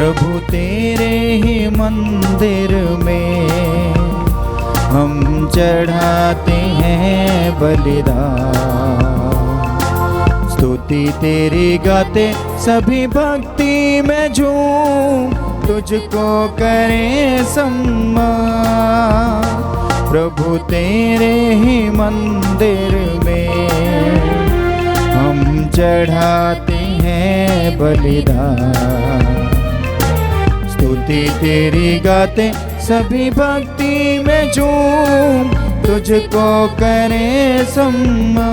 प्रभु तेरे ही मंदिर में हम चढ़ाते हैं बलिदान। स्तुति तेरी गाते सभी भक्ति में झूम, तुझको करें सम्मान। प्रभु तेरे ही मंदिर में हम चढ़ाते हैं बलिदान। स्तुति तेरी गाते सभी भक्ति में झूम, तुझको करें सम्मान।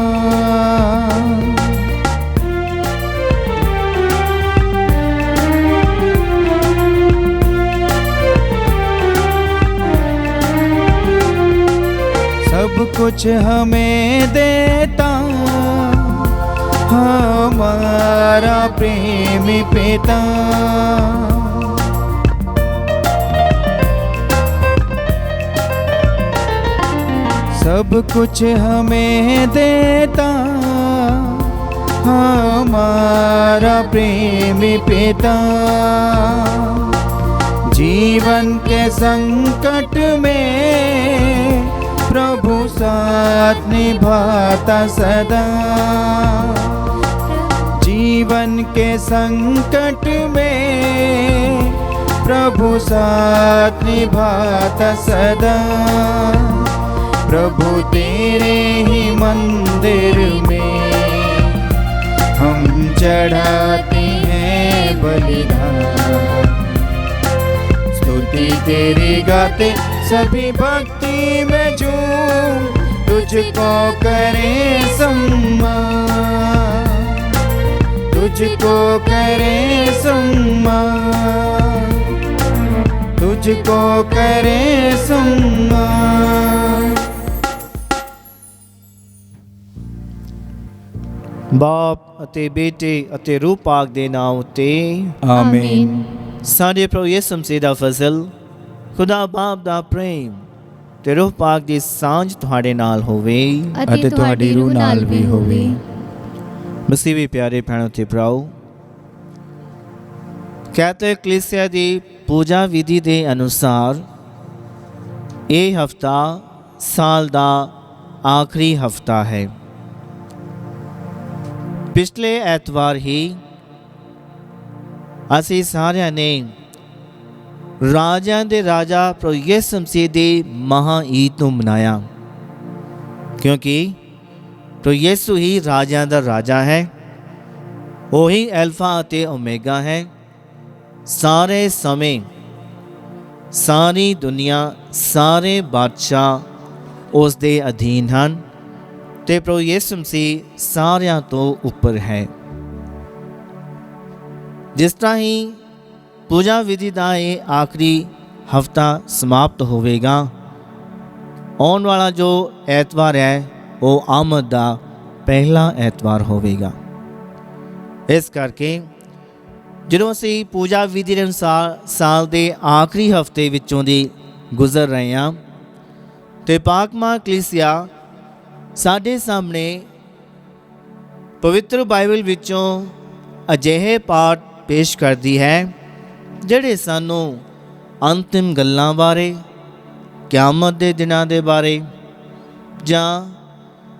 सब कुछ हमें देता हमारा प्रेमी पिता। सब कुछ हमें देता हमारा प्रेमी पिता। जीवन के संकट में प्रभु साथ निभाता सदा। जीवन के संकट में प्रभु साथ निभाता सदा। प्रभु तेरे ही मंदिर में हम चढ़ाते हैं बलिदान। स्तुति तेरी गाते सभी भक्ति में झूम, तुझको करें सम्मान। तुझको करें सम्मान। तुझको करें सम्मान। बाप ਅਤੇ ਬੇਟੇ ਅਤੇ ਰੂਹ ਪਾਕ ਦੇ ਨਾਮ ਉਤੇ ਆਮੀਨ। ਸਾਡੇ ਪ੍ਰਭੂ ਯਿਸੂ ਮਸੀਹ ਦਾ ਫਜ਼ਲ, ਖੁਦਾ ਬਾਪ ਦਾ ਪ੍ਰੇਮ ਤੇ ਰੂਹ ਪਾਕ ਦੀ ਸਾਂਝ ਤੁਹਾਡੇ ਨਾਲ ਹੋਵੇ ਅਤੇ ਤੁਹਾਡੀ ਰੂਹ ਨਾਲ ਵੀ ਹੋਵੇ। ਮਸੀਹ ਵੀ ਪਿਆਰੇ ਭੈਣੋ ਤੇ ਭਰਾਓ, ਕੈਥੋਲਿਕ ਕਲੀਸਿਆ ਦੀ ਪੂਜਾ ਵਿਧੀ ਦੇ ਅਨੁਸਾਰ ਇਹ ਹਫਤਾ ਸਾਲ ਦਾ ਆਖਰੀ ਹਫਤਾ ਹੈ। ਪਿਛਲੇ ਐਤਵਾਰ ਹੀ ਅਸੀਂ ਸਾਰਿਆਂ ਨੇ ਰਾਜਿਆਂ ਦੇ ਰਾਜਾ ਪ੍ਰਭੂ ਯਿਸੂ ਮਸੀਹ ਦੀ ਮਹਾ ਈਦ ਨੂੰ ਮਨਾਇਆ, ਕਿਉਂਕਿ ਪ੍ਰਭੂ ਯਿਸੂ ਹੀ ਰਾਜਿਆਂ ਦਾ ਰਾਜਾ ਹੈ। ਉਹੀ ਅਲਫਾ ਅਤੇ ਓਮੇਗਾ ਹੈ। ਸਾਰੇ ਸਮੇਂ, ਸਾਰੀ ਦੁਨੀਆ, ਸਾਰੇ ਬਾਦਸ਼ਾਹ ਉਸ ਦੇ ਅਧੀਨ ਹਨ ਤੇ ਪ੍ਰਭੂ ਯਿਸੂ ਮਸੀਹ ਸਾਰਿਆਂ ਤੋਂ ਉੱਪਰ ਹੈ। ਜਿਸ ਤਰ੍ਹਾਂ ਹੀ ਪੂਜਾ ਵਿਧੀ ਦਾ ਇਹ ਆਖਰੀ ਹਫਤਾ ਸਮਾਪਤ ਹੋਵੇਗਾ, ਆਉਣ ਵਾਲਾ ਜੋ ਐਤਵਾਰ ਹੈ ਉਹ ਆਮਦ ਦਾ ਪਹਿਲਾ ਐਤਵਾਰ ਹੋਵੇਗਾ। ਇਸ ਕਰਕੇ ਜਦੋਂ ਅਸੀਂ ਪੂਜਾ ਵਿਧੀ ਦੇ ਅਨੁਸਾਰ ਸਾਲ ਦੇ ਆਖਰੀ ਹਫਤੇ ਵਿੱਚੋਂ ਦੀ ਗੁਜ਼ਰ ਰਹੇ ਹਾਂ ਤੇ ਪਾਕ ਮਾਂ ਕਲੀਸਿਆ ਸਾਡੇ ਸਾਹਮਣੇ ਪਵਿੱਤਰ ਬਾਈਬਲ ਵਿੱਚੋਂ ਅਜਿਹੇ ਪਾਠ ਪੇਸ਼ ਕਰਦੀ ਹੈ ਜਿਹੜੇ ਸਾਨੂੰ ਅੰਤਿਮ ਗੱਲਾਂ ਬਾਰੇ, ਕਿਆਮਤ ਦੇ ਦਿਨਾਂ ਦੇ ਬਾਰੇ ਜਾਂ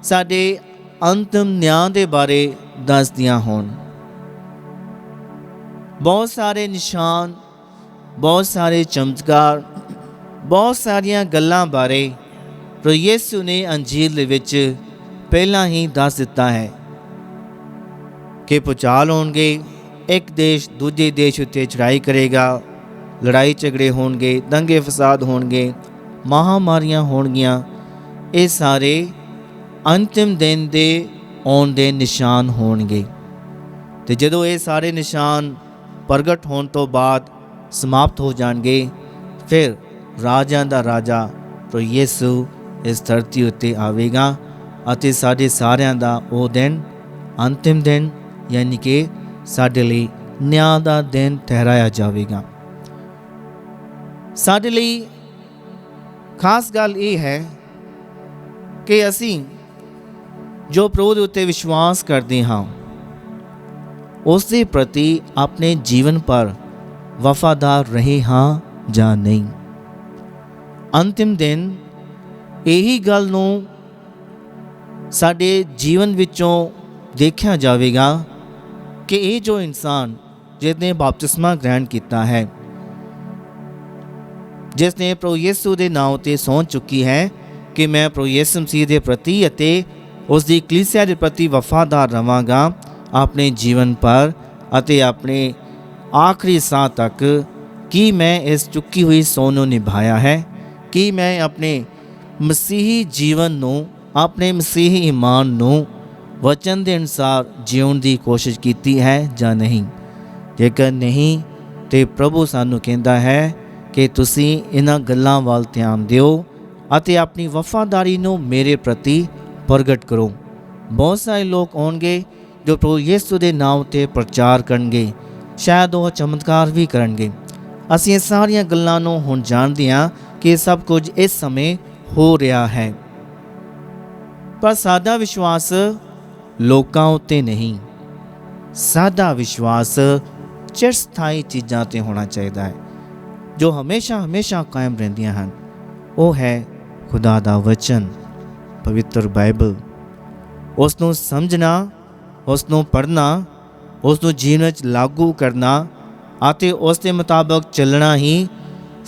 ਸਾਡੇ ਅੰਤਿਮ ਨਿਆਂ ਦੇ ਬਾਰੇ ਦੱਸਦੀਆਂ ਹੋਣ। ਬਹੁਤ ਸਾਰੇ ਨਿਸ਼ਾਨ, ਬਹੁਤ ਸਾਰੇ ਚਮਤਕਾਰ, ਬਹੁਤ ਸਾਰੀਆਂ ਗੱਲਾਂ ਬਾਰੇ ਪ੍ਰਭੂ ਯਿਸੂ ਨੇ ਅੰਜੀਲ ਦੇ ਵਿੱਚ ਪਹਿਲਾਂ ਹੀ ਦੱਸ ਦਿੱਤਾ ਹੈ ਕਿ ਭੁਚਾਲ ਹੋਣਗੇ, ਇੱਕ ਦੇਸ਼ ਦੂਜੇ ਦੇਸ਼ ਉੱਤੇ ਚੜ੍ਹਾਈ ਕਰੇਗਾ, ਲੜਾਈ ਝਗੜੇ ਹੋਣਗੇ, ਦੰਗੇ ਫਸਾਦ ਹੋਣਗੇ, ਮਹਾਂਮਾਰੀਆਂ ਹੋਣਗੀਆਂ। ਇਹ ਸਾਰੇ ਅੰਤਿਮ ਦਿਨ ਦੇ ਆਉਣ ਦੇ ਨਿਸ਼ਾਨ ਹੋਣਗੇ ਤੇ ਜਦੋਂ ਇਹ ਸਾਰੇ ਨਿਸ਼ਾਨ ਪ੍ਰਗਟ ਹੋਣ ਤੋਂ ਬਾਅਦ ਸਮਾਪਤ ਹੋ ਜਾਣਗੇ, ਫਿਰ ਰਾਜਿਆਂ ਦਾ ਰਾਜਾ ਪ੍ਰਭੂ ਯਿਸੂ ਇਸ ਧਰਤੀ ਉੱਤੇ ਆਵੇਗਾ ਅਤੇ ਸਾਡੇ ਸਾਰਿਆਂ ਦਾ ਉਹ ਦਿਨ, ਅੰਤਿਮ ਦਿਨ, ਯਾਨੀ ਕਿ ਸਾਡੇ ਲਈ ਨਿਆਂ ਦਾ ਦਿਨ ਠਹਿਰਾਇਆ ਜਾਵੇਗਾ। ਸਾਡੇ ਲਈ ਖਾਸ ਗੱਲ ਇਹ ਹੈ ਕਿ ਅਸੀਂ ਜੋ ਪ੍ਰਭੂ ਦੇ ਉੱਤੇ ਵਿਸ਼ਵਾਸ ਕਰਦੇ ਹਾਂ ਉਸ ਦੇ ਪ੍ਰਤੀ ਆਪਣੇ ਜੀਵਨ ਪਰ ਵਫਾਦਾਰ ਰਹੇ ਹਾਂ ਜਾਂ ਨਹੀਂ। ਅੰਤਿਮ ਦਿਨ ਇਹੀ ਗੱਲ ਨੂੰ ਸਾਡੇ ਜੀਵਨ ਵਿੱਚੋਂ ਦੇਖਿਆ ਜਾਵੇਗਾ ਕਿ ਇਹ ਜੋ ਇਨਸਾਨ ਜਿਸਨੇ ਬਪਤਿਸਮਾ ਗ੍ਰਹਿਣ ਕੀਤਾ ਹੈ, ਜਿਸਨੇ ਪ੍ਰਭੂ ਯਿਸੂ ਦੇ ਨਾਮ ਤੇ ਸਹੁੰ ਚੁੱਕੀ ਹੈ ਕਿ ਮੈਂ ਪ੍ਰਭੂ ਯਿਸੂ ਮਸੀਹ ਦੇ ਪ੍ਰਤੀ ਅਤੇ ਉਸ ਦੀ ਕਲੀਸਿਆ ਦੇ ਪ੍ਰਤੀ ਵਫਾਦਾਰ ਰਹਾਂਗਾ ਆਪਣੇ ਜੀਵਨ ਪਰ ਅਤੇ ਆਪਣੇ ਆਖਰੀ ਸਾਹ ਤੱਕ, ਕੀ ਮੈਂ ਇਸ ਚੁੱਕੀ ਹੋਈ ਸਹੁੰ ਨੂੰ ਨਿਭਾਇਆ ਹੈ? ਕੀ ਮੈਂ ਆਪਣੇ ਮਸੀਹੀ ਜੀਵਨ ਨੂੰ, ਆਪਣੇ ਮਸੀਹੀ ਈਮਾਨ ਨੂੰ ਵਚਨ ਦੇ ਅਨੁਸਾਰ ਜਿਉਣ ਦੀ ਕੋਸ਼ਿਸ਼ ਕੀਤੀ ਹੈ ਜਾਂ ਨਹੀਂ? ਜੇਕਰ ਨਹੀਂ ਤੇ ਪ੍ਰਭੂ ਸਾਨੂੰ ਕਹਿੰਦਾ ਹੈ ਕਿ ਤੁਸੀਂ ਇਹਨਾਂ ਗੱਲਾਂ ਵੱਲ ਧਿਆਨ ਦਿਓ ਅਤੇ ਆਪਣੀ ਵਫਾਦਾਰੀ ਨੂੰ ਮੇਰੇ ਪ੍ਰਤੀ ਪ੍ਰਗਟ ਕਰੋ। ਬਹੁਤ ਸਾਰੇ ਲੋਕ ਆਉਣਗੇ ਜੋ ਪ੍ਰਭੂ ਯਿਸੂ ਦੇ ਨਾਮ ਤੇ ਪ੍ਰਚਾਰ ਕਰਨਗੇ, ਸ਼ਾਇਦ ਉਹ ਚਮਤਕਾਰ ਵੀ ਕਰਨਗੇ। ਅਸੀਂ ਇਹ ਸਾਰੀਆਂ ਗੱਲਾਂ ਨੂੰ ਹੁਣ ਜਾਣਦੇ ਹਾਂ ਕਿ ਇਹ ਸਭ ਕੁਝ ਇਸ ਸਮੇਂ ਹੋ ਰਿਹਾ ਹੈ, ਪਰ ਸਾਡਾ ਵਿਸ਼ਵਾਸ ਲੋਕਾਂ ਉੱਤੇ ਨਹੀਂ, ਸਾਡਾ ਵਿਸ਼ਵਾਸ ਚਿਰਸਥਾਈ ਚੀਜ਼ਾਂ ਤੇ ਹੋਣਾ ਚਾਹੀਦਾ ਹੈ ਜੋ ਹਮੇਸ਼ਾ ਕਾਇਮ ਰਹਿੰਦੀਆਂ ਹਨ। ਉਹ ਹੈ ਖੁਦਾ ਦਾ ਵਚਨ, ਪਵਿੱਤਰ ਬਾਈਬਲ। ਉਸ ਨੂੰ ਸਮਝਣਾ, ਉਸ ਨੂੰ ਪੜ੍ਹਨਾ, ਉਸ ਨੂੰ ਜੀਵਨ ਵਿੱਚ ਲਾਗੂ ਕਰਨਾ ਅਤੇ ਉਸ ਦੇ ਮੁਤਾਬਕ ਚੱਲਣਾ ਹੀ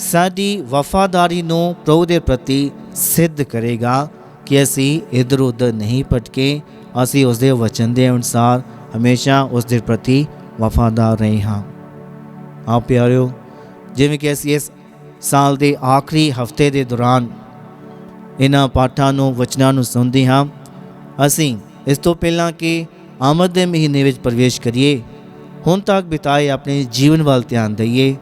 ਸਾਡੀ ਵਫਾਦਾਰੀ ਨੂੰ ਪ੍ਰਭੂ ਦੇ ਪ੍ਰਤੀ ਸਿੱਧ ਕਰੇਗਾ ਕਿ ਅਸੀਂ ਇੱਧਰ ਉੱਧਰ ਨਹੀਂ ਭਟਕੇ, ਅਸੀਂ ਉਸ ਦੇ ਵਚਨ ਦੇ ਅਨੁਸਾਰ ਹਮੇਸ਼ਾ ਉਸ ਦੇ ਪ੍ਰਤੀ ਵਫਾਦਾਰ ਰਹੇ ਹਾਂ। ਆਓ ਪਿਆਰਿਓ, ਜਿਵੇਂ ਕਿ ਅਸੀਂ ਇਸ ਸਾਲ ਦੇ ਆਖਰੀ ਹਫਤੇ ਦੇ ਦੌਰਾਨ ਇਹਨਾਂ ਪਾਠਾਂ ਨੂੰ, ਵਚਨਾਂ ਨੂੰ ਸੁਣਦੇ ਹਾਂ, ਅਸੀਂ ਇਸ ਤੋਂ ਪਹਿਲਾਂ ਕਿ ਆਮਦ ਦੇ ਮਹੀਨੇ ਵਿੱਚ ਪ੍ਰਵੇਸ਼ ਕਰੀਏ, ਹੁਣ ਤੱਕ ਬਿਤਾਏ ਆਪਣੇ ਜੀਵਨ ਵੱਲ ਧਿਆਨ ਦਈਏ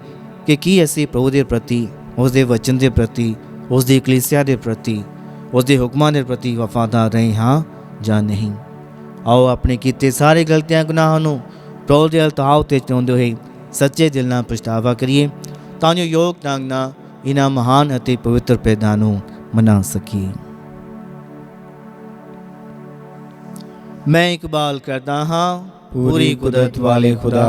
ਕਿ ਕੀ ਅਸੀਂ ਪ੍ਰਭੂ ਦੇ ਪ੍ਰਤੀ, ਉਸ ਦੇ ਵਚਨ ਦੇ ਪ੍ਰਤੀ, ਉਸ ਦੀ ਕਲੀਸਿਆ ਦੇ ਪ੍ਰਤੀ, ਉਸ ਦੇ ਹੁਕਮਾਂ ਦੇ ਪ੍ਰਤੀ ਵਫਾਦਾਰ ਰਹੇ ਹਾਂ ਜਾਂ ਨਹੀਂ। ਆਓ ਆਪਣੇ ਕੀਤੇ ਸਾਰੇ ਗਲਤੀਆਂ ਗੁਨਾਹਾਂ ਨੂੰ ਪ੍ਰਭੂ ਦੇ ਅਲਤਾਰ ਉੱਤੇ ਚੁਣਦੇ ਹੋਏ ਸੱਚੇ ਦਿਲ ਨਾਲ ਪਛਤਾਵਾ ਕਰੀਏ ਤਾਂ ਜੋ ਯੋਗ ਢੰਗ ਨਾਲ ਇਹਨਾਂ ਮਹਾਨ ਅਤੇ ਪਵਿੱਤਰ ਭੇਦਾਂ ਨੂੰ ਮਨਾ ਸਕੀਏ। ਮੈਂ ਇਕਬਾਲ ਕਰਦਾ ਹਾਂ ਪੂਰੀ ਕੁਦਰਤ ਵਾਲੇ ਖੁਦਾ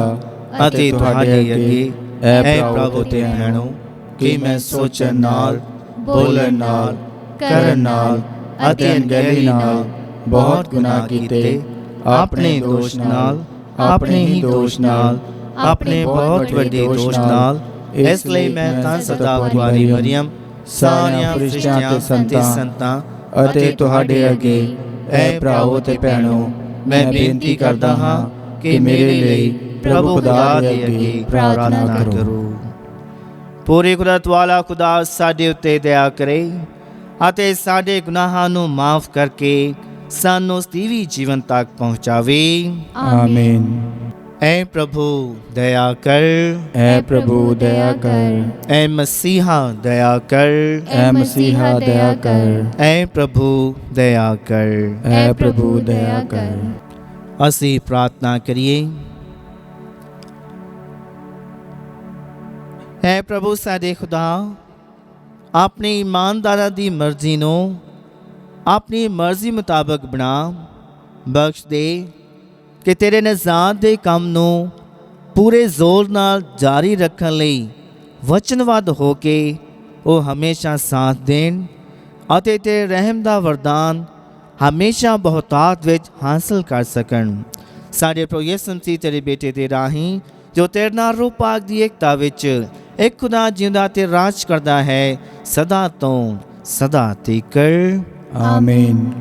ਅਤੇ ਤੁਹਾਡੇ ਅੱਗੇ ਐ ਪ੍ਰਭੂ ਤੇ ਭੈਣੋ ਕਿ ਮੈਂ ਸੋਚਣ ਨਾਲ, ਬੋਲਣ ਨਾਲ, ਕਰਨ ਨਾਲ ਅਤੇ ਅਣਗਹਿਲੀ ਨਾਲ ਬਹੁਤ ਗੁਨਾਹ ਕੀਤੇ, ਆਪਣੇ ਦੋਸ਼ ਨਾਲ, ਆਪਣੇ ਹੀ ਦੋਸ਼ ਨਾਲ, ਆਪਣੇ ਬਹੁਤ ਵੱਡੇ ਦੋਸ਼ ਨਾਲ। ਇਸ ਲਈ ਮੈਂ ਤਾਂ ਸਦਾ ਕੁਆਰੀ ਮਰੀਮ, ਸਾਰਿਆਂ ਫਰਿਸ਼ਤਿਆਂ ਤੇ ਸੰਤਾਂ ਅਤੇ ਤੁਹਾਡੇ ਅੱਗੇ ਐ ਭਰਾਵੋ ਤੇ ਭੈਣੋ ਮੈਂ ਬੇਨਤੀ ਕਰਦਾ ਹਾਂ ਕਿ ਮੇਰੇ ਲਈ ਪ੍ਰਭੂ ਖੁਦਾ ਦੇ ਅੱਗੇ ਪ੍ਰਾਰਥਨਾ ਕਰੋ। ਪੂਰੀ ਕੁਦਰਤ ਵਾਲਾ ਖੁਦਾ ਸਾਡੇ ਉੱਤੇ ਦਇਆ ਕਰੇ ਅਤੇ ਸਾਡੇ ਗੁਨਾਹਾਂ ਨੂੰ ਮਾਫ ਕਰਕੇ ਸਾਨੂੰ ਸਦੀਵੀ ਜੀਵਨ ਤੱਕ ਪਹੁੰਚਾਵੇ। ਆਮੀਨ। ਐ ਪ੍ਰਭੂ ਦਇਆ ਕਰ, ਐ ਪ੍ਰਭੂ ਦਇਆ ਕਰ, ਐ ਮਸੀਹਾ ਦਇਆ ਕਰ, ਐ ਮਸੀਹਾ ਦਇਆ ਕਰ, ਐ ਪ੍ਰਭੂ ਦਇਆ ਕਰ, ਐ ਪ੍ਰਭੂ ਦਇਆ ਕਰ। ਅਸੀਂ ਪ੍ਰਾਰਥਨਾ ਕਰੀਏ। ਐ ਪ੍ਰਭੂ ਸਾਡੇ ਖੁਦਾ, ਆਪਣੀ ਇਮਾਨਦਾਰਾਂ ਦੀ ਮਰਜ਼ੀ ਨੂੰ ਆਪਣੀ ਮਰਜ਼ੀ ਮੁਤਾਬਕ ਬਣਾ, ਬਖਸ਼ ਦੇ ਕਿ ਤੇਰੇ ਨਿਜ਼ਾਤ ਦੇ ਕੰਮ ਨੂੰ ਪੂਰੇ ਜ਼ੋਰ ਨਾਲ ਜਾਰੀ ਰੱਖਣ ਲਈ ਵਚਨਬੱਧ ਹੋ ਕੇ ਉਹ ਹਮੇਸ਼ਾ ਸਾਥ ਦੇਣ ਅਤੇ ਤੇਰੇ ਰਹਿਮ ਦਾ ਵਰਦਾਨ ਹਮੇਸ਼ਾ ਬਹੁਤਾਤ ਵਿੱਚ ਹਾਸਲ ਕਰ ਸਕਣ। ਸਾਡੇ ਪ੍ਰਭੂ ਯਿਸੂ ਮਸੀਹ ਤੇਰੇ ਬੇਟੇ ਦੇ ਰਾਹੀਂ ਜੋ ਤੇਰੇ ਨਾਲ ਰੂਹ ਪਾਕ ਦੀ ਏਕਤਾ ਵਿੱਚ ਇੱਕ ਖੁਦਾ ਜਿਉਂਦਾ ਤੇ ਰਾਜ ਕਰਦਾ ਹੈ, ਸਦਾ ਤੋਂ ਸਦਾ ਤੀਕਰ। ਆਮੀਨ।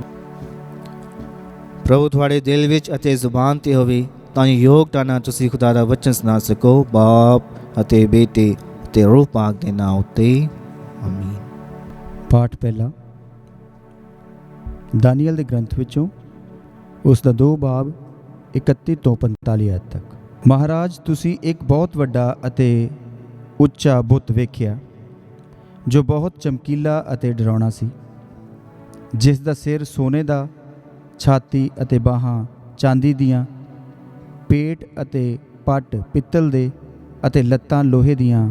ਪ੍ਰਭੂ ਤੁਹਾਡੇ ਦਿਲ ਵਿੱਚ ਅਤੇ ਜ਼ੁਬਾਨ ਤੇ ਹੋਵੇ ਤਾਂ ਯੋਗਤਾ ਨਾਲ ਤੁਸੀਂ ਖੁਦਾ ਦਾ ਵਚਨ ਸੁਣਾ ਸਕੋ, ਬਾਪ ਅਤੇ ਬੇਟੇ ਤੇ ਰੂਹ ਪਾਕ ਦੇ ਨਾਮ ਉੱਤੇ। ਆਮੀਨ। ਪਾਠ ਪਹਿਲਾ ਦਾਨੀਏਲ ਦੇ ਗ੍ਰੰਥ ਵਿੱਚੋਂ, ਉਸ ਦਾ 2 ਬਾਬ 31 ਤੋਂ 45 ਆਇਤ ਤੱਕ। ਮਹਾਰਾਜ, ਤੁਸੀਂ ਇੱਕ ਬਹੁਤ ਵੱਡਾ ਅਤੇ ਉੱਚਾ ਬੁੱਤ ਵੇਖਿਆ ਜੋ ਬਹੁਤ ਚਮਕੀਲਾ ਅਤੇ ਡਰਾਉਣਾ ਸੀ, ਜਿਸ ਦਾ ਸਿਰ ਸੋਨੇ ਦਾ, ਛਾਤੀ ਅਤੇ ਬਾਹਾਂ ਚਾਂਦੀ ਦੀਆਂ, ਪੇਟ ਅਤੇ ਪੱਟ ਪਿੱਤਲ ਦੇ ਅਤੇ ਲੱਤਾਂ ਲੋਹੇ ਦੀਆਂ,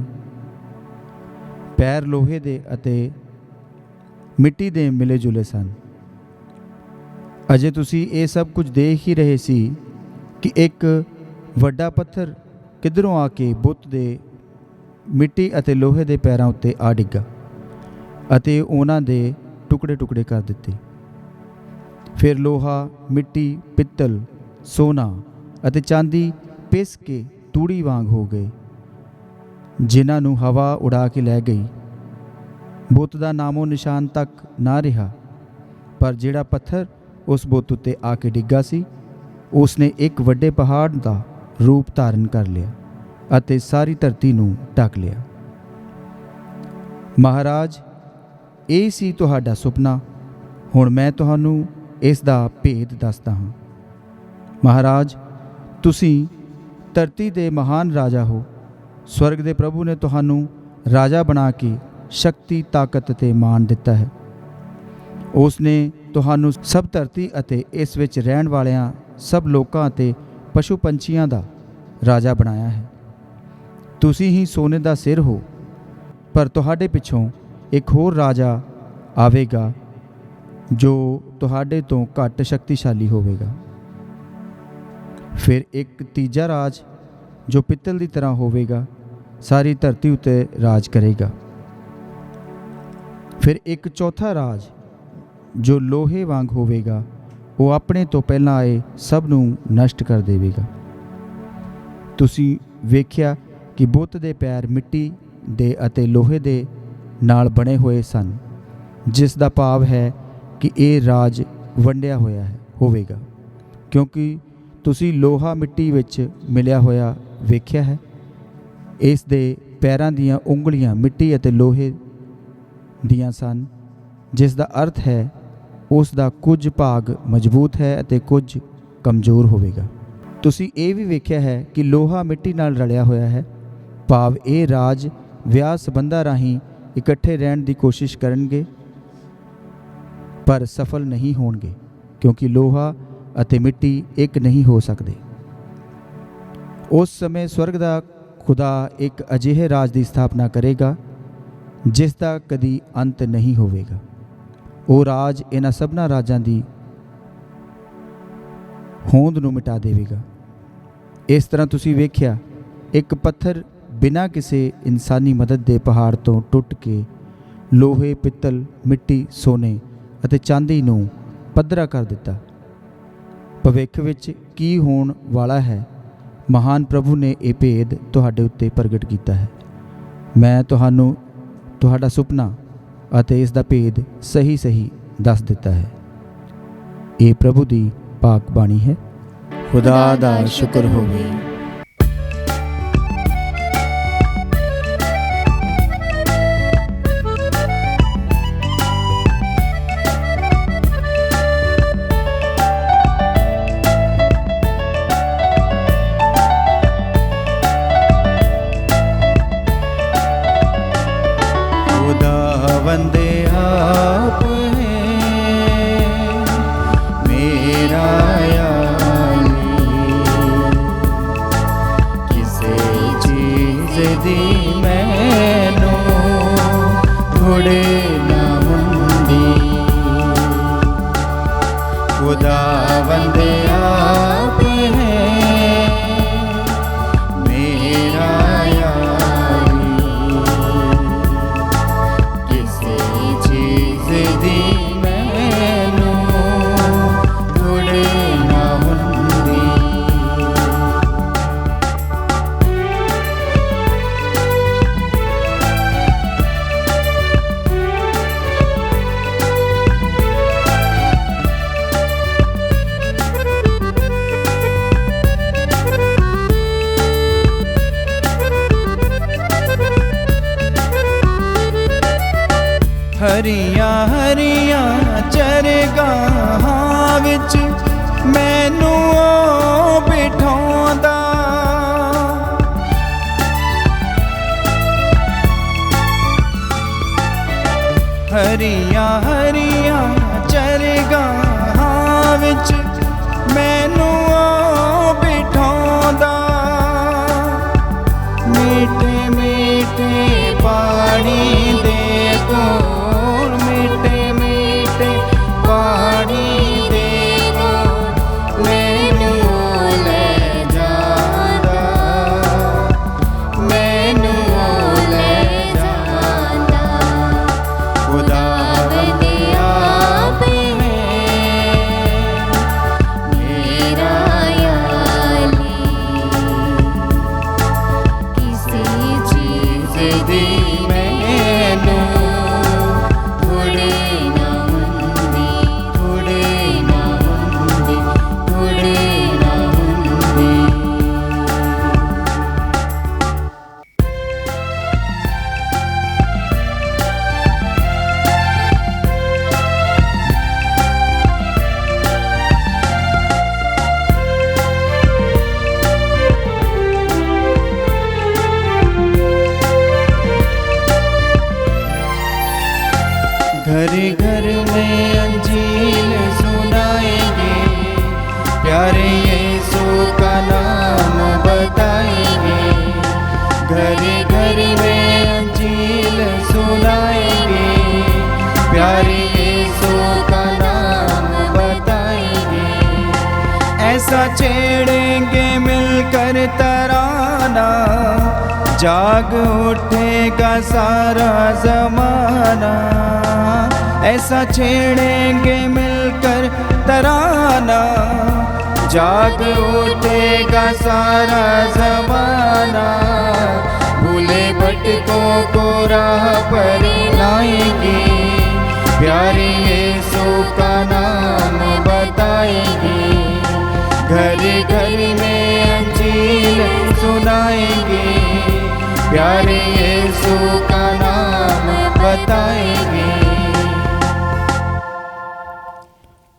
ਪੈਰ ਲੋਹੇ ਦੇ ਅਤੇ ਮਿੱਟੀ ਦੇ ਮਿਲੇ ਜੁਲੇ ਸਨ। ਅਜੇ ਤੁਸੀਂ ਇਹ ਸਭ ਕੁਝ ਦੇਖ ਹੀ ਰਹੇ ਸੀ ਕਿ ਇੱਕ ਵੱਡਾ ਪੱਥਰ ਕਿੱਧਰੋਂ ਆ ਕੇ ਬੁੱਤ ਦੇ ਮਿੱਟੀ ਅਤੇ ਲੋਹੇ ਦੇ ਪੈਰਾਂ ਉੱਤੇ ਆ ਡਿੱਗਾ ਅਤੇ ਉਹਨਾਂ ਦੇ ਟੁਕੜੇ ਟੁਕੜੇ ਕਰ ਦਿੱਤੇ। ਫਿਰ ਲੋਹਾ, ਮਿੱਟੀ, ਪਿੱਤਲ, ਸੋਨਾ ਅਤੇ ਚਾਂਦੀ ਪਿਸ ਕੇ ਤੂੜੀ ਵਾਂਗ ਹੋ ਗਏ, ਜਿਨ੍ਹਾਂ ਨੂੰ ਹਵਾ ਉਡਾ ਕੇ ਲੈ ਗਈ। ਬੁੱਤ ਦਾ ਨਾਮੋ ਨਿਸ਼ਾਨ ਤੱਕ ਨਾ ਰਿਹਾ, ਪਰ ਜਿਹੜਾ ਪੱਥਰ ਉਸ ਬੁੱਤ ਉੱਤੇ ਆ ਕੇ ਡਿੱਗਾ ਸੀ, ਉਸਨੇ ਇੱਕ ਵੱਡੇ ਪਹਾੜ ਦਾ ਰੂਪ ਧਾਰਨ ਕਰ ਲਿਆ ਅਤੇ ਸਾਰੀ ਧਰਤੀ ਨੂੰ ਢੱਕ ਲਿਆ। ਮਹਾਰਾਜ, ਇਹ ਸੀ ਤੁਹਾਡਾ ਸੁਪਨਾ। ਹੁਣ ਮੈਂ ਤੁਹਾਨੂੰ ਇਸ ਦਾ ਭੇਦ ਦੱਸਦਾ ਹਾਂ। ਮਹਾਰਾਜ, ਤੁਸੀਂ ਧਰਤੀ ਦੇ ਮਹਾਨ ਰਾਜਾ ਹੋ। ਸਵਰਗ ਦੇ ਪ੍ਰਭੂ ਨੇ ਤੁਹਾਨੂੰ ਰਾਜਾ ਬਣਾ ਕੇ ਸ਼ਕਤੀ, ਤਾਕਤ ਅਤੇ ਮਾਣ ਦਿੱਤਾ ਹੈ। ਉਸ ਨੇ ਤੁਹਾਨੂੰ ਸਭ ਧਰਤੀ ਅਤੇ ਇਸ ਵਿੱਚ ਰਹਿਣ ਵਾਲਿਆਂ ਸਭ ਲੋਕਾਂ ਅਤੇ ਪਸ਼ੂ ਪੰਛੀਆਂ ਦਾ ਰਾਜਾ ਬਣਾਇਆ ਹੈ। ਤੁਸੀਂ ਹੀ ਸੋਨੇ ਦਾ ਸਿਰ ਹੋ, ਪਰ ਤੁਹਾਡੇ ਪਿੱਛੋਂ ਇੱਕ ਹੋਰ ਰਾਜਾ ਆਵੇਗਾ ਜੋ ਤੁਹਾਡੇ ਤੋਂ ਘੱਟ ਸ਼ਕਤੀਸ਼ਾਲੀ ਹੋਵੇਗਾ। ਫਿਰ ਇੱਕ ਤੀਜਾ ਰਾਜ ਜੋ ਪਿੱਤਲ ਦੀ ਤਰ੍ਹਾਂ ਹੋਵੇਗਾ, ਸਾਰੀ ਧਰਤੀ ਉੱਤੇ ਰਾਜ ਕਰੇਗਾ। ਫਿਰ ਇੱਕ ਚੌਥਾ ਰਾਜ ਜੋ ਲੋਹੇ ਵਾਂਗ ਹੋਵੇਗਾ, ਉਹ ਆਪਣੇ ਤੋਂ ਪਹਿਲਾਂ ਆਏ ਸਭ ਨੂੰ ਨਸ਼ਟ ਕਰ ਦੇਵੇਗਾ। ਤੁਸੀਂ ਵੇਖਿਆ ਕਿ ਬੁੱਤ ਦੇ ਪੈਰ ਮਿੱਟੀ ਦੇ ਅਤੇ ਲੋਹੇ ਦੇ ਨਾਲ ਬਣੇ ਹੋਏ ਸਨ, ਜਿਸ ਦਾ ਭਾਵ ਹੈ ਕਿ ਇਹ ਰਾਜ ਵੰਡਿਆ ਹੋਇਆ ਹੋਵੇਗਾ, ਕਿਉਂਕਿ ਤੁਸੀਂ ਲੋਹਾ ਮਿੱਟੀ ਵਿੱਚ ਮਿਲਿਆ ਹੋਇਆ ਵੇਖਿਆ ਹੈ। ਇਸ ਦੇ ਪੈਰਾਂ ਦੀਆਂ ਉਂਗਲੀਆਂ ਮਿੱਟੀ ਅਤੇ ਲੋਹੇ ਦੀਆਂ ਸਨ, ਜਿਸ ਦਾ ਅਰਥ ਹੈ ਉਸ ਦਾ ਕੁਝ ਭਾਗ ਮਜ਼ਬੂਤ ਹੈ ਅਤੇ ਕੁਝ ਕਮਜ਼ੋਰ ਹੋਵੇਗਾ। ਤੁਸੀਂ ਇਹ ਵੀ ਵੇਖਿਆ ਹੈ ਕਿ ਲੋਹਾ ਮਿੱਟੀ ਨਾਲ ਰਲਿਆ ਹੋਇਆ ਹੈ, ਭਾਵ ਇਹ ਰਾਜ ਵਿਆਹ ਸੰਬੰਧਾਂ ਰਾਹੀਂ ਇਕੱਠੇ ਰਹਿਣ ਦੀ ਕੋਸ਼ਿਸ਼ ਕਰਨਗੇ, ਪਰ ਸਫਲ ਨਹੀਂ ਹੋਣਗੇ, ਕਿਉਂਕਿ ਲੋਹਾ ਅਤੇ ਮਿੱਟੀ ਇੱਕ ਨਹੀਂ ਹੋ ਸਕਦੇ। ਉਸ ਸਮੇਂ ਸਵਰਗ ਦਾ ਖੁਦਾ ਇੱਕ ਅਜਿਹੇ ਰਾਜ ਦੀ ਸਥਾਪਨਾ ਕਰੇਗਾ ਜਿਸ ਦਾ ਕਦੀ ਅੰਤ ਨਹੀਂ ਹੋਵੇਗਾ। ਉਹ ਰਾਜ ਇਹਨਾਂ ਸਭਨਾਂ ਰਾਜਾਂ ਦੀ ਹੋਂਦ ਨੂੰ ਮਿਟਾ ਦੇਵੇਗਾ। ਇਸ ਤਰ੍ਹਾਂ ਤੁਸੀਂ ਵੇਖਿਆ, ਇੱਕ ਪੱਥਰ ਬਿਨਾਂ ਕਿਸੇ ਇਨਸਾਨੀ ਮਦਦ ਦੇ ਪਹਾੜ ਤੋਂ ਟੁੱਟ ਕੇ ਲੋਹੇ, ਪਿੱਤਲ, ਮਿੱਟੀ, ਸੋਨੇ ਅਤੇ ਚਾਂਦੀ ਨੂੰ ਪੱਧਰਾ ਕਰ ਦਿੱਤਾ। ਭਵਿੱਖ ਵਿੱਚ ਕੀ ਹੋਣ ਵਾਲਾ ਹੈ, ਮਹਾਨ ਪ੍ਰਭੂ ਨੇ ਇਹ ਭੇਦ ਤੁਹਾਡੇ ਉੱਤੇ ਪ੍ਰਗਟ ਕੀਤਾ ਹੈ। ਮੈਂ ਤੁਹਾਨੂੰ ਤੁਹਾਡਾ ਸੁਪਨਾ ਅਤੇ ਇਸ ਦਾ ਭੇਦ ਸਹੀ ਦੱਸ ਦਿੱਤਾ ਹੈ। ਇਹ ਪ੍ਰਭੂ ਦੀ ਪਾਕ ਬਾਣੀ ਹੈ। ਖੁਦਾ ਦਾ ਸ਼ੁਕਰ ਹੋਵੇ। बंदे आप हैं मेरा यारी, किसे चीज दी मैनू थोड़े ना हुंदी। खुदा बंदे आप हैं मेरा हरियां हरियां चरगाहां विच मैनू बिठाउंदा, हरियां हरियां चरगाहां विच मैनू बिठाउंदा। मीठे मीठे पानी दे कोल, मीठे मीठे पानी दे कोल मैनू घर घर में अंजील सुनाएंगे, प्यारे यीशु का नाम बताएंगे। घर घर में अंजील सुनाएंगे, प्यारे यीशु का नाम बताएंगे। ऐसा छेड़ेंगे मिलकर तराना, जाग उठेगा सारा जमाना। ऐसा छेड़ेंगे मिलकर तराना, जाग उठेगा सारा जमाना। भूले भटकों को राह पर लाएंगे, प्यारे यीशु का नाम बताएंगे। घर घर में अंजील सुनाएंगे, प्यारे यीशु का नाम बताएंगे।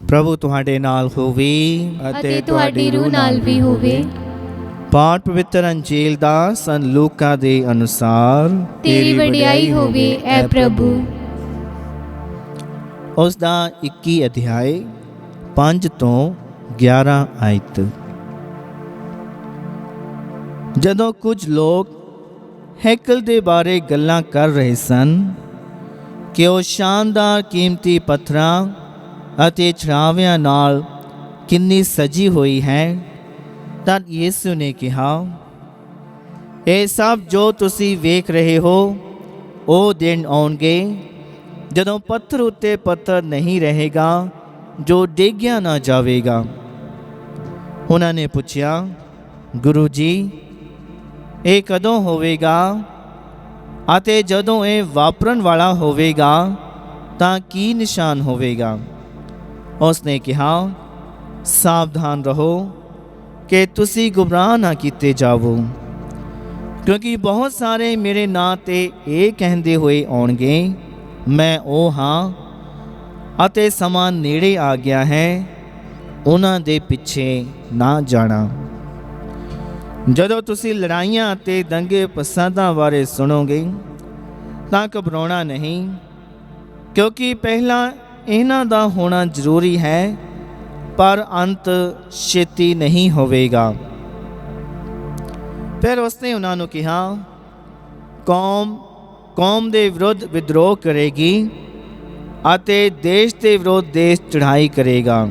प्रभु तुहाडे नाल होवे ਅਤੇ ਤੁਹਾਡੀ ਰੂਹ ਨਾਲ ਵੀ ਹੋਵੇ। ਪਾਠ ਪਵਿੱਤਰ ਅੰਜੀਲ ਦਾ ਸਨ ਲੂਕਾ ਦੇ ਅਨੁਸਾਰ। ਤੇਰੀ ਵਡਿਆਈ ਹੋਵੇ ਐ ਪ੍ਰਭੂ। ਉਸ ਦਾ 21 ਅਧਿਆਇ 5 ਤੋਂ 11 ਆਇਤ। ਜਦੋਂ ਕੁਝ ਲੋਕ ਹੈਕਲ ਦੇ ਬਾਰੇ ਗੱਲਾਂ ਕਰ ਰਹੇ ਸਨ ਕਿ ਉਹ ਸ਼ਾਨਦਾਰ ਕੀਮਤੀ ਪੱਥਰਾਂ ਅਤੇ ਚੜਾਵਿਆਂ ਨਾਲ ਕਿੰਨੀ ਸਜੀ ਹੋਈ ਹੈ, ਤਾਂ ਯਿਸੂ ਨੇ ਕਿਹਾ, ਇਹ ਸਭ ਜੋ ਤੁਸੀਂ ਵੇਖ ਰਹੇ ਹੋ ਉਹ ਦਿਨ ਆਉਣਗੇ ਜਦੋਂ ਪੱਥਰ ਉੱਤੇ ਪੱਥਰ ਨਹੀਂ ਰਹੇਗਾ ਜੋ ਡੇਗਿਆ ਨਾ ਜਾਵੇਗਾ। ਉਹਨਾਂ ਨੇ ਪੁੱਛਿਆ, ਗੁਰੂ ਜੀ ਇਹ ਕਦੋਂ ਹੋਵੇਗਾ ਅਤੇ ਜਦੋਂ ਇਹ ਵਾਪਰਨ ਵਾਲਾ ਹੋਵੇਗਾ ਤਾਂ ਕੀ ਨਿਸ਼ਾਨ ਹੋਵੇਗਾ? ਉਸਨੇ ਕਿਹਾ, ਸਾਵਧਾਨ ਰਹੋ ਕਿ ਤੁਸੀਂ ਗੁੰਮਰਾਹ ਨਾ ਕੀਤੇ ਜਾਵੋ, ਕਿਉਂਕਿ ਬਹੁਤ ਸਾਰੇ ਮੇਰੇ ਨਾਂ ਤੇ ਇਹ ਕਹਿੰਦੇ ਹੋਏ ਆਉਣਗੇ, ਮੈਂ ਉਹ ਹਾਂ ਅਤੇ ਸਮਾਂ ਨੇੜੇ ਆ ਗਿਆ ਹੈ, ਉਹਨਾਂ ਦੇ ਪਿੱਛੇ ਨਾ ਜਾਣਾ। ਜਦੋਂ ਤੁਸੀਂ ਲੜਾਈਆਂ ਅਤੇ ਦੰਗੇ ਫਸਾਦਾਂ ਬਾਰੇ ਸੁਣੋਗੇ ਤਾਂ ਘਬਰਾਉਣਾ ਨਹੀਂ, ਕਿਉਂਕਿ ਪਹਿਲਾਂ ਇਹਨਾਂ ਦਾ ਹੋਣਾ ਜ਼ਰੂਰੀ ਹੈ, ਪਰ ਅੰਤ ਛੇਤੀ ਨਹੀਂ ਹੋਵੇਗਾ। ਫਿਰ ਉਸਨੇ ਉਹਨਾਂ ਨੂੰ ਕਿਹਾ, ਕੌਮ ਦੇ ਵਿਰੁੱਧ ਵਿਦਰੋਹ ਕਰੇਗੀ ਅਤੇ ਦੇਸ਼ ਦੇ ਵਿਰੁੱਧ ਦੇਸ਼ ਚੜ੍ਹਾਈ ਕਰੇਗਾ।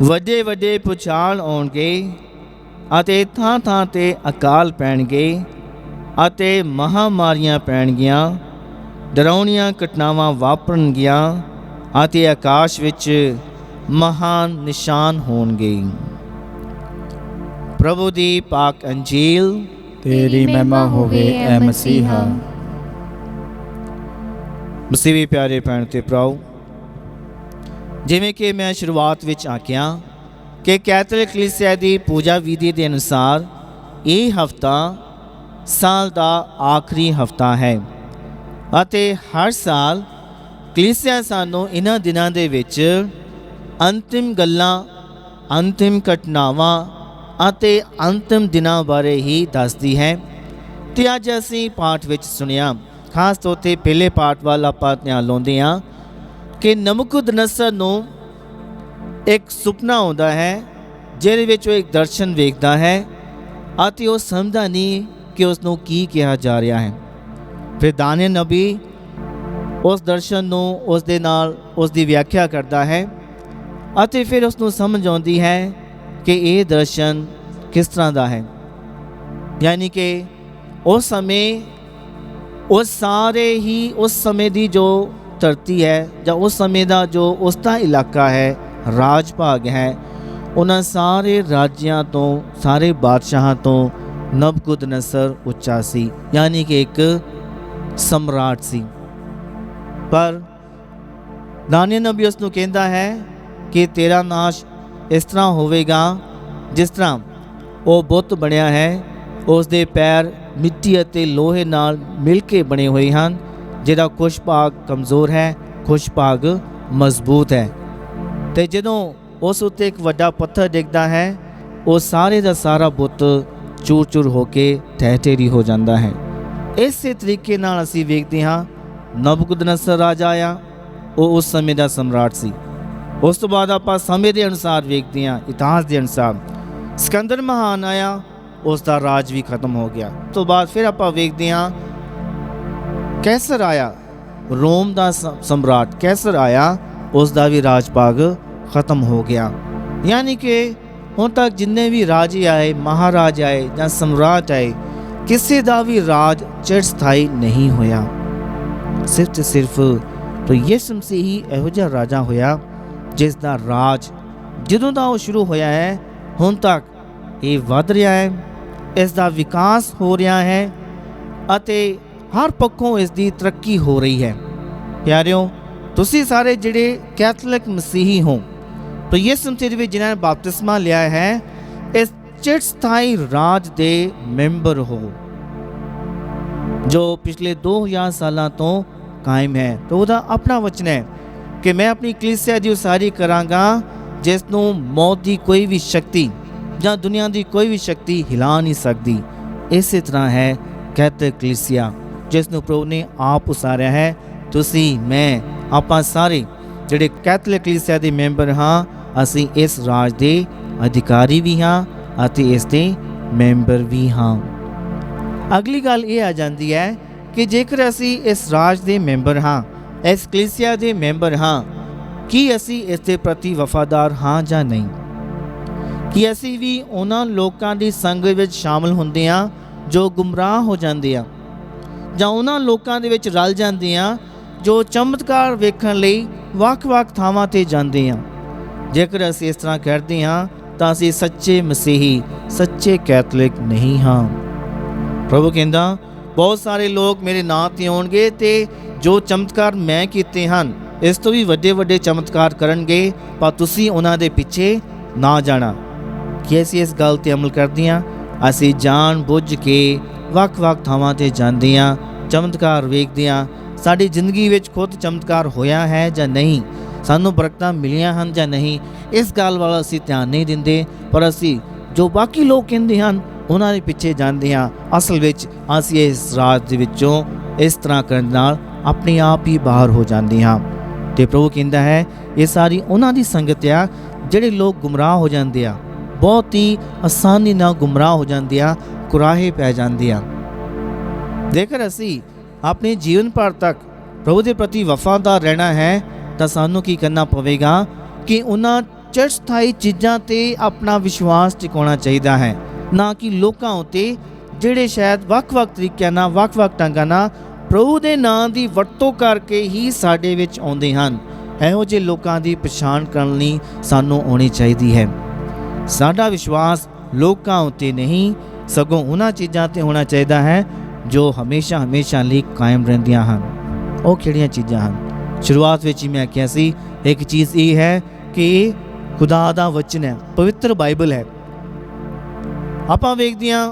ਵੱਡੇ ਵੱਡੇ ਭੂਚਾਲ ਆਉਣਗੇ ਅਤੇ ਥਾਂ ਥਾਂ 'ਤੇ ਅਕਾਲ ਪੈਣਗੇ ਅਤੇ ਮਹਾਂਮਾਰੀਆਂ ਪੈਣਗੀਆਂ, ਡਰਾਉਣੀਆਂ ਘਟਨਾਵਾਂ ਵਾਪਰਨਗੀਆਂ ਅਤੇ ਆਕਾਸ਼ ਵਿੱਚ ਮਹਾਨ ਨਿਸ਼ਾਨ ਹੋਣਗੇ। ਪ੍ਰਭੂ ਦੀ ਪਾਕ ਅੰਜੀਲ। ਤੇਰੀ ਮਹਿਮਾ ਹੋਵੇ ਐ ਮਸੀਹਾ। ਮਸੀਹੀ ਪਿਆਰੇ ਭੈਣ ਤੇ ਭਰਾਓ, ਜਿਵੇਂ ਕਿ ਮੈਂ ਸ਼ੁਰੂਆਤ ਵਿੱਚ ਆਖਿਆ ਕਿ ਕੈਥੋਲਿਕ ਕਲੀਸਿਆ ਦੀ ਪੂਜਾ ਵਿਧੀ ਦੇ ਅਨੁਸਾਰ ਇਹ ਹਫ਼ਤਾ ਸਾਲ ਦਾ ਆਖਰੀ ਹਫ਼ਤਾ ਹੈ ਅਤੇ ਹਰ ਸਾਲ ਕਲੀਸਿਆ ਸਾਨੂੰ ਇਹਨਾਂ ਦਿਨਾਂ ਦੇ ਵਿੱਚ ਅੰਤਿਮ ਗੱਲਾਂ, ਅੰਤਿਮ ਘਟਨਾਵਾਂ ਅਤੇ ਅੰਤਿਮ ਦਿਨਾਂ ਬਾਰੇ ਹੀ ਦੱਸਦੀ ਹੈ। ਅਤੇ ਅੱਜ ਅਸੀਂ ਪਾਠ ਵਿੱਚ ਸੁਣਿਆ, ਖਾਸ ਤੌਰ 'ਤੇ ਪਹਿਲੇ ਪਾਠ ਵੱਲ ਆਪਾਂ ਧਿਆਨ ਲਾਉਂਦੇ ਹਾਂ ਕਿ ਨਬੂਕਦਨਸਰ ਨੂੰ ਇੱਕ ਸੁਪਨਾ ਆਉਂਦਾ ਹੈ ਜਿਹਦੇ ਵਿੱਚ ਉਹ ਇੱਕ ਦਰਸ਼ਨ ਵੇਖਦਾ ਹੈ ਅਤੇ ਉਹ ਸਮਝਦਾ ਨਹੀਂ ਕਿ ਉਸ ਨੂੰ ਕੀ ਕਿਹਾ ਜਾ ਰਿਹਾ ਹੈ। ਫਿਰ ਦਾਨੀਏਲ ਨਬੀ ਉਸ ਦਰਸ਼ਨ ਨੂੰ ਉਸ ਦੇ ਨਾਲ ਉਸ ਦੀ ਵਿਆਖਿਆ ਕਰਦਾ ਹੈ ਅਤੇ ਫਿਰ ਉਸ ਨੂੰ ਸਮਝ ਆਉਂਦੀ ਹੈ ਕਿ ਇਹ ਦਰਸ਼ਨ ਕਿਸ ਤਰ੍ਹਾਂ ਦਾ ਹੈ। ਯਾਨੀ ਕਿ ਉਸ ਸਮੇਂ ਉਹ ਸਾਰੇ ਹੀ ਉਸ ਸਮੇਂ ਦੀ ਜੋ ਧਰਤੀ ਹੈ ਜਾਂ ਉਸ ਸਮੇਂ ਦਾ ਜੋ ਉਸ ਦਾ ਇਲਾਕਾ ਹੈ, ਰਾਜ ਭਾਗ ਹੈ, ਉਹਨਾਂ ਸਾਰੇ ਰਾਜਿਆਂ ਤੋਂ, ਸਾਰੇ ਬਾਦਸ਼ਾਹਾਂ ਤੋਂ ਨਬੂਕਦਨਸਰ ਉੱਚਾ ਸੀ, ਯਾਨੀ ਕਿ ਇੱਕ ਸਮਰਾਟ ਸੀ। ਪਰ ਦਾਨੀਏਲ ਨਬੀ ਉਸ ਨੂੰ ਕਹਿੰਦਾ ਹੈ ਕਿ ਤੇਰਾ ਨਾਸ਼ ਇਸ ਤਰ੍ਹਾਂ ਹੋਵੇਗਾ ਜਿਸ ਤਰ੍ਹਾਂ ਉਹ ਬੁੱਤ ਬਣਿਆ ਹੈ, ਉਸ ਦੇ ਪੈਰ ਮਿੱਟੀ ਅਤੇ ਲੋਹੇ ਨਾਲ ਮਿਲ ਕੇ ਬਣੇ ਹੋਏ ਹਨ, ਜਿਹਦਾ ਕੁਛ ਭਾਗ ਕਮਜ਼ੋਰ ਹੈ, ਕੁਛ ਭਾਗ ਮਜ਼ਬੂਤ ਹੈ। ਅਤੇ ਜਦੋਂ ਉਸ ਉੱਤੇ ਇੱਕ ਵੱਡਾ ਪੱਥਰ ਡਿੱਗਦਾ ਹੈ, ਉਹ ਸਾਰੇ ਦਾ ਸਾਰਾ ਬੁੱਤ ਚੂਰ ਚੂਰ ਹੋ ਕੇ ਢਹਿ ਢੇਰੀ ਹੋ ਜਾਂਦਾ ਹੈ। ਇਸੇ ਤਰੀਕੇ ਨਾਲ ਅਸੀਂ ਵੇਖਦੇ ਹਾਂ ਨਬੂਕਦਨਸਰ ਰਾਜਾ ਆਇਆ ਉਹ ਉਸ ਸਮੇਂ ਦਾ ਸਮਰਾਟ ਸੀ। ਉਸ ਤੋਂ ਬਾਅਦ ਆਪਾਂ ਸਮੇਂ ਦੇ ਅਨੁਸਾਰ ਵੇਖਦੇ ਹਾਂ, ਇਤਿਹਾਸ ਦੇ ਅਨੁਸਾਰ ਸਿਕੰਦਰ ਮਹਾਨ ਆਇਆ, ਉਸ ਦਾ ਰਾਜ ਵੀ ਖਤਮ ਹੋ ਗਿਆ। ਉਸ ਤੋਂ ਬਾਅਦ ਫਿਰ ਆਪਾਂ ਵੇਖਦੇ ਹਾਂ ਕੈਸਰ ਆਇਆ, ਰੋਮ ਦਾ ਸਮਰਾਟ ਕੈਸਰ ਆਇਆ, ਉਸ ਦਾ ਵੀ ਰਾਜ ਭਾਗ ਖਤਮ ਹੋ ਗਿਆ। ਯਾਨੀ ਕਿ ਹੁਣ ਤੱਕ ਜਿੰਨੇ ਵੀ ਰਾਜੇ ਆਏ, ਮਹਾਰਾਜ ਆਏ ਜਾਂ ਸਮਰਾਟ ਆਏ, ਕਿਸੇ ਦਾ ਵੀ ਰਾਜ ਚਿਰਸਥਾਈ ਨਹੀਂ ਹੋਇਆ। ਸਿਰਫ ਤੇ ਸਿਰਫ ਪ੍ਰਭੂ ਯਿਸੂ ਮਸੀਹ ਹੀ ਇਹੋ ਜਿਹਾ ਰਾਜਾ ਹੋਇਆ ਜਿਸ ਦਾ ਰਾਜ ਜਦੋਂ ਦਾ ਉਹ ਸ਼ੁਰੂ ਹੋਇਆ ਹੈ ਹੁਣ ਤੱਕ ਇਹ ਵੱਧ ਰਿਹਾ ਹੈ, ਇਸ ਦਾ ਵਿਕਾਸ ਹੋ ਰਿਹਾ ਹੈ ਅਤੇ ਹਰ ਪੱਖੋਂ ਇਸ ਦੀ ਤਰੱਕੀ ਹੋ ਰਹੀ ਹੈ। ਪਿਆਰਿਓ, ਤੁਸੀਂ ਸਾਰੇ ਜਿਹੜੇ ਕੈਥੋਲਿਕ ਮਸੀਹੀ ਹੋ, ਪ੍ਰਭੂ ਯਿਸੂ ਮਸੀਹ ਵਿੱਚ ਜਿਨ੍ਹਾਂ ਨੇ ਬਪਤਿਸਮਾ ਲਿਆ ਹੈ, ਇਸ ਚਿਰਸਥਾਈ ਰਾਜ ਦੇ ਮੈਂਬਰ ਹੋ ਜੋ ਪਿਛਲੇ 2000 ਸਾਲਾਂ ਤੋਂ ਕਾਇਮ ਹੈ। ਪ੍ਰਭੂ ਦਾ ਆਪਣਾ ਵਚਨ ਹੈ ਕਿ ਮੈਂ ਆਪਣੀ ਕਲੀਸਿਆ ਦੀ ਉਸਾਰੀ ਕਰਾਂਗਾ ਜਿਸ ਨੂੰ ਮੌਤ ਦੀ ਕੋਈ ਵੀ ਸ਼ਕਤੀ ਜਾਂ ਦੁਨੀਆ ਦੀ ਕੋਈ ਵੀ ਸ਼ਕਤੀ ਹਿਲਾ ਨਹੀਂ ਸਕਦੀ। ਇਸੇ ਤਰ੍ਹਾਂ ਹੈ ਕੈਥੋਲਿਕ ਕਲੀਸਿਆ ਜਿਸ ਨੂੰ ਪ੍ਰਭੂ ਨੇ ਆਪ ਉਸਾਰਿਆ ਹੈ। ਤੁਸੀਂ, ਮੈਂ, ਆਪਾਂ ਸਾਰੇ ਜਿਹੜੇ ਕੈਥੋਲਿਕ ਕਲੀਸਿਆ ਦੇ ਮੈਂਬਰ ਹਾਂ, ਅਸੀਂ ਇਸ ਰਾਜ ਦੇ ਅਧਿਕਾਰੀ ਵੀ ਹਾਂ ਅਤੇ ਇਸ ਦੇ ਮੈਂਬਰ ਵੀ ਹਾਂ। ਅਗਲੀ ਗੱਲ ਇਹ ਆ ਜਾਂਦੀ ਹੈ ਕਿ ਜੇਕਰ ਅਸੀਂ ਇਸ ਰਾਜ ਦੇ ਮੈਂਬਰ ਹਾਂ, ਇਸ ਕਲੀਸਿਆ ਦੇ ਮੈਂਬਰ ਹਾਂ, ਕੀ ਅਸੀਂ ਇਸ ਦੇ ਪ੍ਰਤੀ ਵਫਾਦਾਰ ਹਾਂ ਜਾਂ ਨਹੀਂ? ਕਿ ਅਸੀਂ ਵੀ ਉਹਨਾਂ ਲੋਕਾਂ ਦੀ ਸੰਗਤ ਵਿੱਚ ਸ਼ਾਮਲ ਹੁੰਦੇ ਹਾਂ ਜੋ ਗੁੰਮਰਾਹ ਹੋ ਜਾਂਦੇ ਆ, ਜਾਂ ਉਹਨਾਂ ਲੋਕਾਂ ਦੇ ਵਿੱਚ ਰਲ ਜਾਂਦੇ ਆ ਜੋ ਚਮਤਕਾਰ ਵੇਖਣ ਲਈ ਵੱਖ-ਵੱਖ ਥਾਵਾਂ ਤੇ ਜਾਂਦੇ ਆ? ਜੇਕਰ ਅਸੀਂ ਇਸ ਤਰ੍ਹਾਂ ਕਰਦੇ ਹਾਂ ਤਾਂ ਅਸੀਂ ਸੱਚੇ ਮਸੀਹੀ, ਸੱਚੇ ਕੈਥੋਲਿਕ ਨਹੀਂ ਹਾਂ। ਪ੍ਰਭੂ ਕਹਿੰਦਾ ਬਹੁਤ ਸਾਰੇ ਲੋਕ ਮੇਰੇ ਨਾਂ ਤੇ ਆਉਣਗੇ ਤੇ ਜੋ ਚਮਤਕਾਰ ਮੈਂ ਕੀਤੇ ਹਨ ਇਸ ਤੋਂ ਵੀ ਵੱਡੇ ਵੱਡੇ ਚਮਤਕਾਰ ਕਰਨਗੇ, ਪਰ ਤੁਸੀਂ ਉਹਨਾਂ ਦੇ ਪਿੱਛੇ ਨਾ ਜਾਣਾ। ਕਿ ਅਸੀਂ ਇਸ ਗੱਲ ਤੇ ਅਮਲ ਕਰਦੇ ਹਾਂ? ਅਸੀਂ ਜਾਣ ਬੁੱਝ ਕੇ ਵੱਖ-ਵੱਖ ਥਾਵਾਂ ਤੇ ਜਾਂਦੇ ਹਾਂ, ਚਮਤਕਾਰ ਵੇਖਦੇ ਹਾਂ। ਸਾਡੀ ਜ਼ਿੰਦਗੀ ਵਿੱਚ ਖੁਦ ਚਮਤਕਾਰ ਹੋਇਆ ਹੈ ਜਾਂ ਨਹੀਂ, ਸਾਨੂੰ ਬਰਕਤਾਂ ਮਿਲੀਆਂ ਹਨ ਜਾਂ ਨਹੀਂ, ਇਸ ਗੱਲ ਵੱਲ ਅਸੀਂ ਧਿਆਨ ਨਹੀਂ ਦਿੰਦੇ, ਪਰ ਅਸੀਂ ਜੋ ਬਾਕੀ ਲੋਕ ਕਹਿੰਦੇ ਹਨ ਉਹਨਾਂ ਦੇ ਪਿੱਛੇ ਜਾਂਦੇ ਹਾਂ। ਅਸਲ ਵਿੱਚ ਅਸੀਂ ਇਸ ਰਾਜ ਦੇ ਵਿੱਚੋਂ ਇਸ ਤਰ੍ਹਾਂ ਕਰਨ ਨਾਲ ਆਪਣੇ ਆਪ ਹੀ ਬਾਹਰ ਹੋ ਜਾਂਦੇ ਹਾਂ। ਤੇ ਪ੍ਰਭੂ ਕਹਿੰਦਾ ਹੈ ਇਹ ਸਾਰੀ ਉਹਨਾਂ ਦੀ ਸੰਗਤ ਆ ਜਿਹੜੇ ਲੋਕ ਗੁੰਮਰਾਹ ਹੋ ਜਾਂਦੇ ਆ, ਬਹੁਤ ਹੀ ਆਸਾਨੀ ਨਾਲ ਗੁੰਮਰਾਹ ਹੋ ਜਾਂਦੇ ਆ, ਕੁਰਾਹੇ ਪੈ ਜਾਂਦੇ ਆ। ਜੇਕਰ ਅਸੀਂ ਆਪਣੇ ਜੀਵਨ ਭਰ ਤੱਕ ਪ੍ਰਭੂ ਦੇ ਪ੍ਰਤੀ ਵਫਾਦਾਰ ਰਹਿਣਾ ਹੈ ਤਾਂ ਸਾਨੂੰ ਕੀ ਕਰਨਾ ਪਵੇਗਾ ਕਿ ਉਹਨਾਂ ਚਿਰਸਥਾਈ ਚੀਜ਼ਾਂ ਤੇ ਆਪਣਾ ਵਿਸ਼ਵਾਸ ਟਿਕਾਉਣਾ ਚਾਹੀਦਾ ਹੈ, ਨਾ ਕਿ ਲੋਕਾਂ ਉੱਤੇ ਜਿਹੜੇ ਸ਼ਾਇਦ ਵੱਖ-ਵੱਖ ਤਰੀਕਿਆਂ ਨਾਲ, ਵੱਖ-ਵੱਖ ਢੰਗਾਂ ਨਾਲ ਪ੍ਰਭੂ ਦੇ ਨਾਂ ਦੀ ਵਰਤੋਂ ਕਰਕੇ ਹੀ ਸਾਡੇ ਵਿੱਚ ਆਉਂਦੇ ਹਨ। ਇਹੋ ਜਿਹੇ ਲੋਕਾਂ ਦੀ ਪਛਾਣ ਕਰਨ ਲਈ ਸਾਨੂੰ ਆਉਣੀ ਚਾਹੀਦੀ ਹੈ। ਸਾਡਾ ਵਿਸ਼ਵਾਸ ਲੋਕਾਂ ਉੱਤੇ ਨਹੀਂ, ਸਗੋਂ ਉਹਨਾਂ ਚੀਜ਼ਾਂ ਤੇ ਹੋਣਾ ਚਾਹੀਦਾ ਹੈ ਜੋ ਹਮੇਸ਼ਾ ਲਈ ਕਾਇਮ ਰਹਿੰਦੀਆਂ ਹਨ। ਉਹ ਕਿਹੜੀਆਂ ਚੀਜ਼ਾਂ ਹਨ? ਸ਼ੁਰੂਆਤ ਵਿੱਚ ਹੀ ਮੈਂ ਕਿਹਾ ਸੀ, ਇੱਕ ਚੀਜ਼ ਇਹ ਹੈ ਕਿ ਖੁਦਾ ਦਾ ਵਚਨ ਹੈ, ਪਵਿੱਤਰ ਬਾਈਬਲ ਹੈ। ਆਪਾਂ ਵੇਖਦੇ ਹਾਂ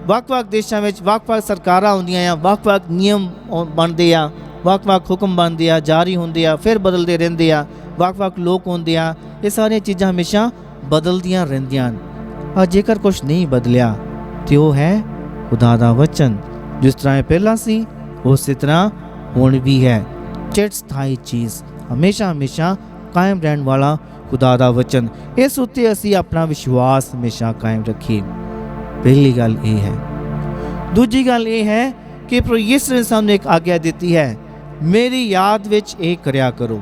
ਵੱਖ-ਵੱਖ ਦੇਸ਼ਾਂ ਵਿੱਚ ਵੱਖ-ਵੱਖ ਸਰਕਾਰਾਂ ਹੁੰਦੀਆਂ ਆ, ਵੱਖ-ਵੱਖ ਨਿਯਮ ਬਣਦੇ ਆ, ਵੱਖ-ਵੱਖ ਹੁਕਮ ਬਣਦੇ ਆ, ਜਾਰੀ ਹੁੰਦੇ ਆ, ਫਿਰ ਬਦਲਦੇ ਰਹਿੰਦੇ ਆ, ਵੱਖ-ਵੱਖ ਲੋਕ ਹੁੰਦੇ ਆ। ਇਹ ਸਾਰੀਆਂ ਚੀਜ਼ਾਂ ਹਮੇਸ਼ਾ ਬਦਲਦੀਆਂ ਰਹਿੰਦੀਆਂ ਹਨ। ਪਰ ਜੇਕਰ ਕੁਛ ਨਹੀਂ ਬਦਲਿਆ ਤੇ ਉਹ ਹੈ ਖੁਦਾ ਦਾ ਵਚਨ। ਜਿਸ ਤਰ੍ਹਾਂ ਇਹ ਪਹਿਲਾਂ ਸੀ ਉਸੇ ਤਰ੍ਹਾਂ ਹੁਣ ਵੀ ਹੈ। ਚਿਰਸਥਾਈ ਚੀਜ਼, ਹਮੇਸ਼ਾ ਕਾਇਮ ਰਹਿਣ ਵਾਲਾ ਖੁਦਾ ਦਾ ਵਚਨ, ਇਸ ਉੱਤੇ ਅਸੀਂ ਆਪਣਾ ਵਿਸ਼ਵਾਸ ਹਮੇਸ਼ਾ ਕਾਇਮ ਰੱਖੀਏ। ਪਹਿਲੀ ਗੱਲ ਇਹ ਹੈ। ਦੂਜੀ ਗੱਲ ਇਹ ਹੈ ਕਿ ਪ੍ਰਭੂ ਯਿਸੂ ਨੇ ਸਾਨੂੰ ਇੱਕ ਆਗਿਆ ਦਿੱਤੀ ਹੈ, ਮੇਰੀ ਯਾਦ ਵਿੱਚ ਇਹ ਕਰਿਆ ਕਰੋ।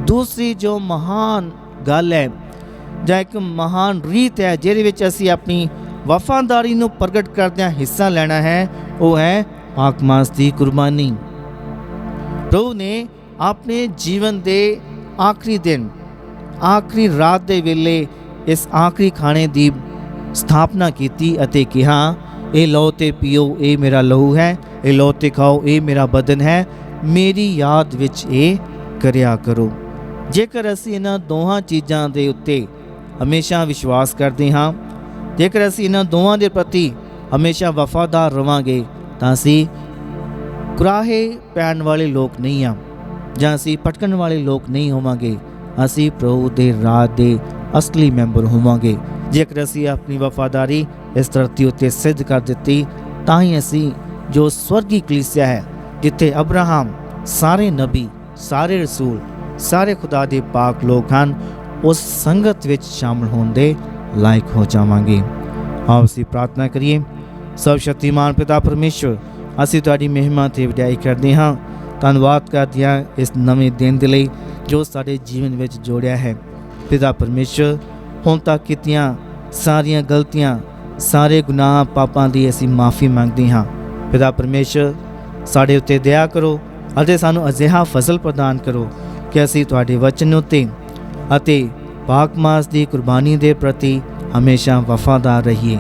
ਦੂਸਰੀ ਜੋ ਮਹਾਨ ਗੱਲ ਹੈ ਜਾਂ ਇੱਕ ਮਹਾਨ ਰੀਤ ਹੈ ਜਿਹਦੇ ਵਿੱਚ ਅਸੀਂ ਆਪਣੀ ਵਫਾਦਾਰੀ ਨੂੰ ਪ੍ਰਗਟ ਕਰਦਿਆਂ ਹਿੱਸਾ ਲੈਣਾ ਹੈ, ਉਹ ਹੈ ਪਾਕ ਮਾਸ ਦੀ ਕੁਰਬਾਨੀ। ਪ੍ਰਭੂ ਨੇ ਆਪਣੇ ਜੀਵਨ ਦੇ ਆਖਰੀ ਦਿਨ, ਆਖਰੀ ਰਾਤ ਦੇ ਵੇਲੇ ਇਸ ਆਖਰੀ ਖਾਣੇ ਦੀ ਸਥਾਪਨਾ ਕੀਤੀ ਅਤੇ ਕਿਹਾ, ਇਹ ਲਓ ਤੇ ਪੀਓ, ਇਹ ਮੇਰਾ ਲਹੂ ਹੈ, ਇਹ ਲਓ ਤੇ ਖਾਓ, ਇਹ ਮੇਰਾ ਬਦਨ ਹੈ, ਮੇਰੀ ਯਾਦ ਵਿੱਚ ਇਹ ਕਰਿਆ ਕਰੋ। ਜੇਕਰ ਅਸੀਂ ਇਹਨਾਂ ਦੋਹਾਂ ਚੀਜ਼ਾਂ ਦੇ ਉੱਤੇ ਹਮੇਸ਼ਾ ਵਿਸ਼ਵਾਸ ਕਰਦੇ ਹਾਂ, ਜੇਕਰ ਅਸੀਂ ਇਹਨਾਂ ਦੋਵਾਂ ਦੇ ਪ੍ਰਤੀ ਹਮੇਸ਼ਾ ਵਫਾਦਾਰ ਰਵਾਂਗੇ ਤਾਂ ਅਸੀਂ ਕੁਰਾਹੇ ਪੈਣ ਵਾਲੇ ਲੋਕ ਨਹੀਂ ਹਾਂ, ਜਾਂ ਅਸੀਂ ਭਟਕਣ ਵਾਲੇ ਲੋਕ ਨਹੀਂ ਹੋਵਾਂਗੇ। ਅਸੀਂ ਪ੍ਰਭੂ ਦੇ ਰਾਜ ਦੇ ਅਸਲੀ ਮੈਂਬਰ ਹੋਵਾਂਗੇ। ਜੇਕਰ ਅਸੀਂ ਆਪਣੀ ਵਫਾਦਾਰੀ ਇਸ ਧਰਤੀ ਉੱਤੇ ਸਿੱਧ ਕਰ ਦਿੱਤੀ ਤਾਂ ਹੀ ਅਸੀਂ ਜੋ ਸਵਰਗੀ ਕਲੀਸਿਆ ਹੈ, ਜਿੱਥੇ ਅਬਰਾਹਮ, ਸਾਰੇ ਨਬੀ, ਸਾਰੇ ਰਸੂਲ, ਸਾਰੇ ਖੁਦਾ ਦੇ ਪਾਕ ਲੋਕ ਹਨ, ਉਸ ਸੰਗਤ ਵਿੱਚ ਸ਼ਾਮਲ ਹੋਣ ਦੇ ਲਾਇਕ ਹੋ ਜਾਵਾਂਗੇ। ਆਓ ਅਸੀਂ ਪ੍ਰਾਰਥਨਾ ਕਰੀਏ। ਸਰਵ ਸ਼ਕਤੀਮਾਨ ਪਿਤਾ ਪਰਮੇਸ਼ਵਰ, ਅਸੀਂ ਤੁਹਾਡੀ ਮਹਿਮਾ ਤੇ ਵਡਿਆਈ ਕਰਦੇ ਹਾਂ। ਧੰਨਵਾਦ ਕਰਦੇ ਹਾਂ ਇਸ ਨਵੇਂ ਦਿਨ ਦੇ ਲਈ ਜੋ ਸਾਡੇ ਜੀਵਨ ਵਿੱਚ ਜੋੜਿਆ ਹੈ। ਪਿਤਾ ਪਰਮੇਸ਼ਵਰ, ਹੁਣ ਤੱਕ ਕੀਤੀਆਂ ਸਾਰੀਆਂ ਗਲਤੀਆਂ, ਸਾਰੇ ਗੁਨਾਹ ਪਾਪਾਂ ਦੀ ਅਸੀਂ ਮਾਫੀ ਮੰਗਦੇ ਹਾਂ। ਪਿਤਾ ਪਰਮੇਸ਼ਵਰ, ਸਾਡੇ ਉੱਤੇ ਦਇਆ ਕਰੋ ਅਤੇ ਸਾਨੂੰ ਅਜਿਹਾ ਫਜ਼ਲ ਪ੍ਰਦਾਨ ਕਰੋ ਕਿ ਅਸੀਂ ਤੁਹਾਡੇ ਵਚਨ ਉੱਤੇ ਅਤੇ ਪਾਕ ਮਾਸ ਦੀ ਕੁਰਬਾਨੀ ਦੇ ਪ੍ਰਤੀ ਹਮੇਸ਼ਾ ਵਫਾਦਾਰ ਰਹੀਏ।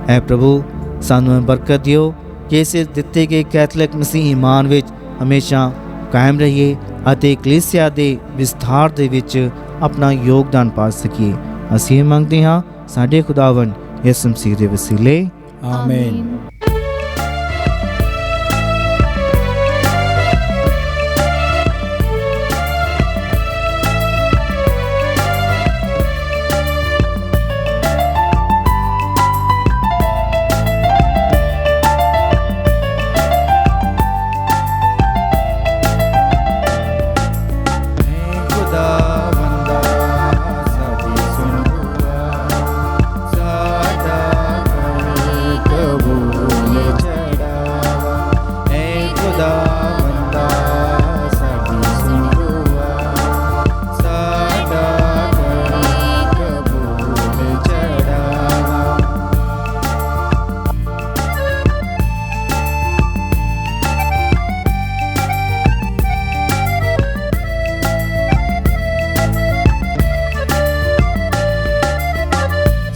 ਐ ਪ੍ਰਭੂ, ਸਾਨੂੰ ਬਰਕਤ ਦਿਓ ਕਿ ਇਸ ਦਿੱਤੇ ਗਏ ਕੈਥੋਲਿਕ ਮਸੀਹੀ ਇਮਾਨ ਵਿੱਚ ਹਮੇਸ਼ਾ ਕਾਇਮ ਰਹੀਏ ਅਤੇ ਕਲੀਸਿਆ ਦੇ ਵਿਸਥਾਰ ਦੇ ਵਿੱਚ ਆਪਣਾ ਯੋਗਦਾਨ ਪਾ ਸਕੀਏ। ਅਸੀਂ ਮੰਗਦੇ ਹਾਂ ਸਾਡੇ ਖੁਦਾਵੰਦ ਯਿਸੂ ਮਸੀਹ ਦੇ ਵਸੀਲੇ, ਆਮੀਨ।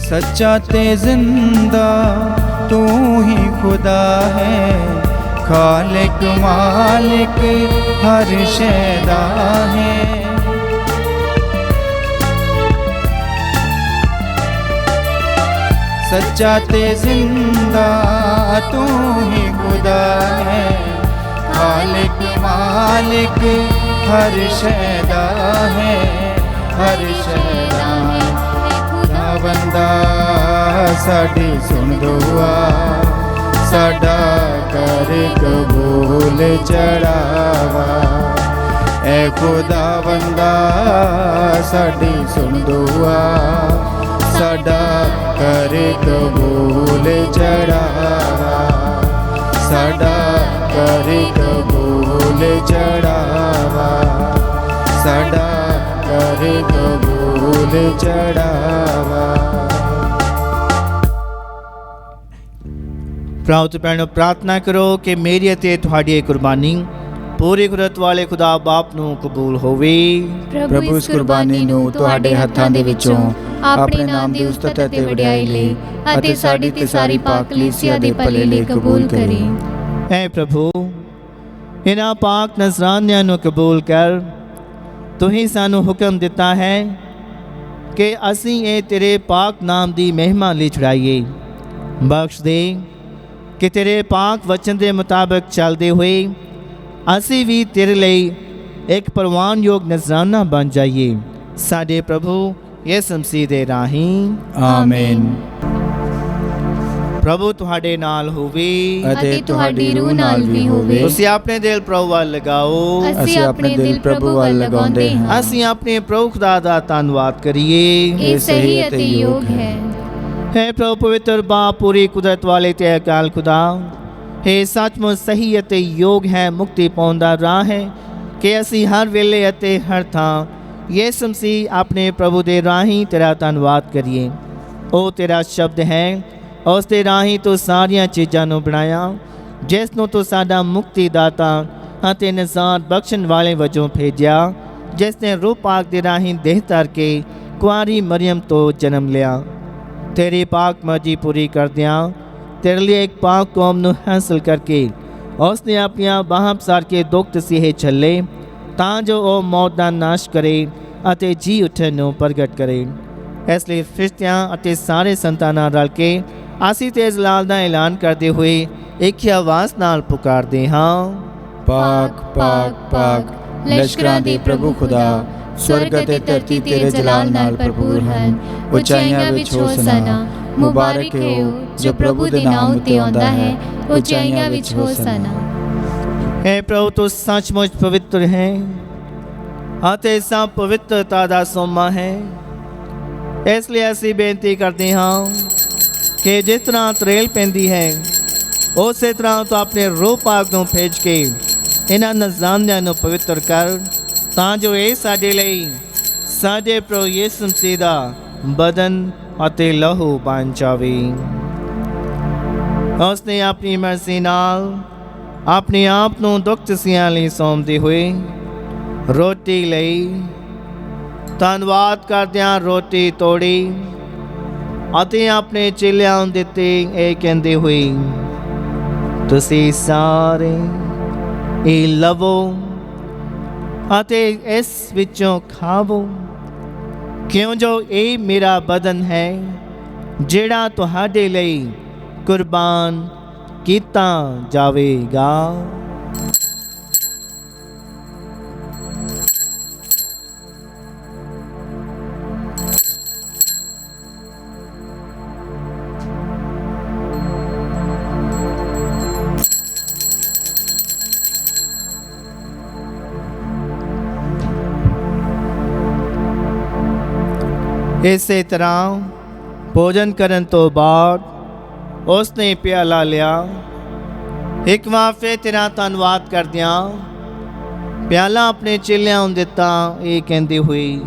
सच्चा ते जिंदा तू ही खुदा है, खालिक मालिक हर शैदा है। सच्चा ते जिंदा तू ही खुदा है, खालिक मालिक हर शैदा है, हर शैदा है। बंदा साडी सुन दुआ, साडा कर कबूल चढ़ावा। ए खुदा बंदा साडी सुन दुआ, साडा कर कबूल चढ़ावा, साडा कर कबूल चढ़ावा, साडा कर कबूल चढ़ावा। ਪ੍ਰਾਪਤ ਭੈਣੋ, ਪ੍ਰਾਰਥਨਾ ਕਰੋ ਕਿ ਮੇਰੀ ਅਤੇ ਤੁਹਾਡੀ ਕੁਰਬਾਨੀ ਪੂਰੀ ਕੁਦਰਤ ਵਾਲੇ ਖੁਦਾ ਬਾਪ ਨੂੰ ਕਬੂਲ ਹੋਵੇ। ਪ੍ਰਭੂ ਇਸ ਕੁਰਬਾਨੀ ਨੂੰ ਤੁਹਾਡੇ ਹੱਥਾਂ ਦੇ ਵਿੱਚੋਂ ਆਪਣੇ ਨਾਮ ਦੀ ਉਸਤਤ ਅਤੇ ਵਡਿਆਈ ਲਈ ਅਤੇ ਸਾਡੀ ਤੇ ਸਾਰੀ ਪਾਕ ਕਲੀਸਿਆ ਦੇ ਭਲੇ ਲਈ ਕਬੂਲ ਕਰੇ। ਐ ਪ੍ਰਭੂ, ਇਹਨਾਂ ਪਾਕ ਨਜ਼ਰਾਨਿਆਂ ਨੂੰ ਕਬੂਲ ਕਰ। ਤੁਸੀਂ ਸਾਨੂੰ ਹੁਕਮ ਦਿੱਤਾ ਹੈ ਕਿ ਅਸੀਂ ਇਹ ਤੇਰੇ ਪਾਕ ਨਾਮ ਦੀ ਮਹਿਮਾ ਲਈ ਚੜਾਈਏ। ਬਖਸ਼ ਦੇ ਕਿ ਤੇਰੇ ਪਾਕ ਵਚਨ ਦੇ ਮੁਤਾਬਕ ਚੱਲਦੇ ਹੋਏ ਅਸੀਂ ਵੀ ਤੇਰੇ ਲਈ ਇੱਕ ਪ੍ਰਵਾਨਯੋਗ ਨਜ਼ਰਾਨਾ ਬਣ ਜਾਈਏ। ਸਾਡੇ ਪ੍ਰਭੂ ਯਿਸੂ ਮਸੀਹ ਦੇ ਰਾਹੀਂ, ਆਮੀਨ। ਪ੍ਰਭੂ ਤੁਹਾਡੇ ਨਾਲ ਹੋਵੇ ਅਤੇ ਤੁਹਾਡੀ ਰੂਹ ਨਾਲ ਵੀ ਹੋਵੇ। ਤੁਸੀਂ ਆਪਣੇ ਦਿਲ ਪ੍ਰਭੂ ਵੱਲ ਲਗਾਓ। ਅਸੀਂ ਆਪਣੇ ਦਿਲ ਪ੍ਰਭੂ ਵੱਲ ਲਗਾਉਂਦੇ ਹਾਂ। ਅਸੀਂ ਆਪਣੇ ਪ੍ਰਭੂ ਖੁਦਾ ਦਾ ਧੰਨਵਾਦ ਕਰੀਏ। ਇਹ ਸਹੀ ਅਤੇ ਯੋਗ ਹੈ। ਹੈ ਪ੍ਰਭੂ ਪਵਿੱਤਰ ਬਾਪ, ਪੂਰੀ ਕੁਦਰਤ ਵਾਲੇ ਤੇ ਅਕਾਲ ਖੁਦਾ, ਹੈ ਸੱਚਮੁੱਚ ਸਹੀ ਅਤੇ ਯੋਗ ਹੈ, ਮੁਕਤੀ ਪਾਉਣ ਦਾ ਰਾਹ ਹੈ ਕਿ ਅਸੀਂ ਹਰ ਵੇਲੇ ਅਤੇ ਹਰ ਥਾਂ ਯਿਸੂ ਮਸੀਹ ਆਪਣੇ ਪ੍ਰਭੂ ਦੇ ਰਾਹੀਂ ਤੇਰਾ ਧੰਨਵਾਦ ਕਰੀਏ। ਉਹ ਤੇਰਾ ਸ਼ਬਦ ਹੈ, ਉਸ ਦੇ ਰਾਹੀਂ ਤੂੰ ਸਾਰੀਆਂ ਚੀਜ਼ਾਂ ਨੂੰ ਬਣਾਇਆ, ਜਿਸ ਨੂੰ ਤੂੰ ਸਾਡਾ ਮੁਕਤੀ ਦਾਤਾ ਅਤੇ ਨਿਜਾਤ ਬਖਸ਼ਣ ਵਾਲੇ ਵਜੋਂ ਭੇਜਿਆ, ਜਿਸ ਨੇ ਰੂਹ ਪਾਕ ਦੇ ਰਾਹੀਂ ਦੇਹ ਧਰ ਕੇ ਕੁਆਰੀ ਮਰੀਮ ਤੋਂ ਜਨਮ ਲਿਆ। ਤੇਰੀ ਪਾਕ ਮਰਜ਼ੀ ਪੂਰੀ ਕਰਦਿਆਂ ਤੇਰੇ ਲਈ ਇੱਕ ਪਾਕ ਕੌਮ ਨੂੰ ਹਾਸਲ ਕਰਕੇ ਉਸ ਨੇ ਆਪਣੀਆਂ ਬਾਹਾਂ ਪਸਾਰ ਕੇ ਦੁੱਖ ਤਸੀਹੇ ਝੱਲੇ, ਤਾਂ ਜੋ ਉਹ ਮੌਤ ਦਾ ਨਾਸ਼ ਕਰੇ ਅਤੇ ਜੀ ਉੱਠਣ ਨੂੰ ਪ੍ਰਗਟ ਕਰੇ। ਇਸ ਲਈ ਫਰਿਸ਼ਤਿਆਂ ਅਤੇ ਸਾਰੇ ਸੰਤਾਂ ਨਾਲ ਰਲ ਕੇ ਅਸੀਂ ਤੇ ਜਲਾਲ ਦਾ ਐਲਾਨ ਕਰਦੇ ਹੋਏ ਇੱਕ ਹੀ ਆਵਾਜ਼ ਨਾਲ ਪੁਕਾਰਦੇ ਹਾਂ, ਪਾਕ ਪਾਕ ਪਾਕ ਲਸ਼ਕਰਾਂ ਦੇ ਪ੍ਰਭੂ ਖੁਦਾ, ਸਵਰਗ ਅਤੇ ਧਰਤੀ ਤੇਰੇ ਜਲਾਲ ਨਾਲ ਭਰਪੂਰ ਹਨ। ਉਚਾਈਆਂ ਵਿੱਚ ਹੋਸਨਾ, ਮੁਬਾਰਕ ਹੈ ਉਹ ਜੋ ਪ੍ਰਭੂ ਦੇ ਨਾਮ ਉੱਤੇ ਆਉਂਦਾ ਹੈ। ਉਚਾਈਆਂ ਵਿੱਚ ਹੋਸਨਾ। हे प्रभु, तो सचमुच पवित्र हैं, ਅਤੇ ਸਭ ਪਵਿੱਤਰਤਾ ਦਾ ਸੋਮਾ ਹੈ। ਇਸ ਲਈ ਅਸੀਂ ਬੇਨਤੀ ਕਰਦੇ ਹਾਂ ਕਿ ਜਿਸ ਤਰ੍ਹਾਂ ਤਰੇਲ ਪੈਂਦੀ ਹੈ ਉਸੇ ਤਰ੍ਹਾਂ ਤੂੰ ਆਪਣੇ ਰੂਹ ਪਾਕ ਨੂੰ ਭੇਜ ਕੇ ਇਹਨਾਂ ਨਜ਼ਾਰਿਆਂ ਨੂੰ ਪਵਿੱਤਰ ਕਰ, ਤਾਂ ਜੋ ਇਹ ਸਾਡੇ ਲਈ ਸਾਡੇ ਪ੍ਰਭੂ ਯਿਸੂ ਮਸੀਹ ਦਾ ਬਦਨ ਅਤੇ ਲਹੂ ਬਣ ਜਾਵੇ। ਉਸਨੇ ਆਪਣੀ ਮਰਜ਼ੀ ਨਾਲ ਆਪਣੇ ਆਪ ਨੂੰ ਦੁੱਖ ਤਸੀਆਂ ਲਈ ਸੌਂਪਦੇ ਹੋਏ ਰੋਟੀ ਲਈ ਧੰਨਵਾਦ ਕਰਦਿਆਂ ਰੋਟੀ ਤੋੜੀ ਅਤੇ ਆਪਣੇ ਚੇਲਿਆਂ ਨੂੰ ਦਿੱਤੀ, ਇਹ ਕਹਿੰਦੇ ਹੋਏ, ਤੁਸੀਂ ਸਾਰੇ ਇਹ ਲਵੋ ਅਤੇ ਇਸ ਵਿੱਚੋਂ ਖਾਵੋ, ਕਿਉਂ ਜੋ ਇਹ ਮੇਰਾ ਬਦਨ ਹੈ ਜਿਹੜਾ ਤੁਹਾਡੇ ਲਈ ਕੁਰਬਾਨ ਕੀਤਾ ਜਾਵੇਗਾ। ਇਸੇ ਤਰ੍ਹਾਂ ਭੋਜਨ ਕਰਨ ਤੋਂ ਬਾਅਦ ਉਸਨੇ ਪਿਆਲਾ ਲਿਆ, ਇੱਕ ਵਾਰ ਫਿਰ ਤੇਰਾ ਧੰਨਵਾਦ ਕਰਦਿਆਂ ਪਿਆਲਾ ਆਪਣੇ ਚੇਲਿਆਂ ਨੂੰ ਦਿੱਤਾ, ਇਹ ਕਹਿੰਦੇ ਹੋਏ,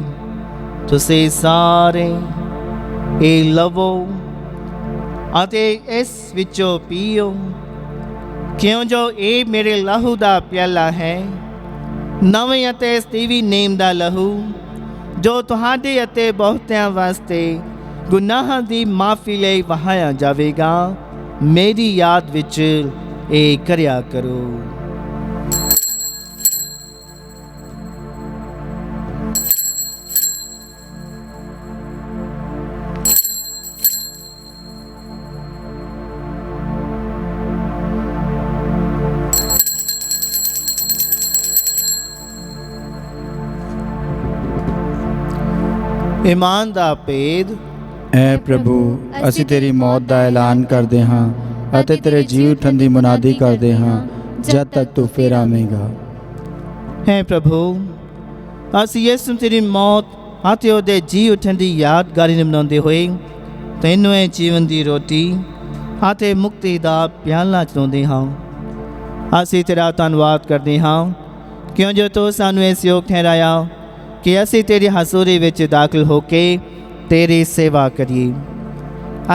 ਤੁਸੀਂ ਸਾਰੇ ਇਹ ਲਵੋ ਅਤੇ ਇਸ ਵਿੱਚੋਂ ਪੀਓ, ਕਿਉਂ ਜੋ ਇਹ ਮੇਰੇ ਲਹੂ ਦਾ ਪਿਆਲਾ ਹੈ, ਨਵੇਂ ਅਤੇ ਸਤੀਵੀ ਨੇਮ ਦਾ ਲਹੂ, ਜੋ ਤੁਹਾਡੇ ਅਤੇ ਬਹੁਤਿਆਂ ਵਾਸਤੇ ਗੁਨਾਹਾਂ ਦੀ ਮਾਫੀ ਲਈ ਵਹਾਇਆ ਜਾਵੇਗਾ। ਮੇਰੀ ਯਾਦ ਵਿੱਚ ਇਹ ਕਰਿਆ ਕਰੋ। ਈਮਾਨ ਦਾ ਭੇਦ। ਐ ਪ੍ਰਭੂ, ਅਸੀਂ ਤੇਰੀ ਮੌਤ ਦਾ ਐਲਾਨ ਕਰਦੇ ਹਾਂ ਅਤੇ ਤੇਰੇ ਜੀ ਉਠਣ ਦੀ ਮੁਨਾਦੀ ਕਰਦੇ ਹਾਂ ਜਦ ਤੱਕ ਤੂੰ ਫਿਰ ਆਵੇਂਗਾ। ਹੈ ਪ੍ਰਭੂ, ਅਸੀਂ ਯਿਸੂ ਤੇਰੀ ਮੌਤ ਅਤੇ ਉਹਦੇ ਜੀ ਉਠਣ ਦੀ ਯਾਦਗਾਰੀ ਨੂੰ ਮਨਾਉਂਦੇ ਹੋਏ ਤੈਨੂੰ ਇਹ ਜੀਵਨ ਦੀ ਰੋਟੀ ਅਤੇ ਮੁਕਤੀ ਦਾ ਪਿਆਲਾ ਚਲਾਉਂਦੇ ਹਾਂ। ਅਸੀਂ ਤੇਰਾ ਧੰਨਵਾਦ ਕਰਦੇ ਹਾਂ ਕਿਉਂ ਜੋ ਤੂੰ ਸਾਨੂੰ ਇਸ ਯੋਗ ਠਹਿਰਾਇਆ ਕਿ ਅਸੀਂ ਤੇਰੀ ਹਜ਼ੂਰੀ ਵਿੱਚ ਦਾਖਲ ਹੋ ਕੇ ਤੇਰੀ ਸੇਵਾ ਕਰੀਏ।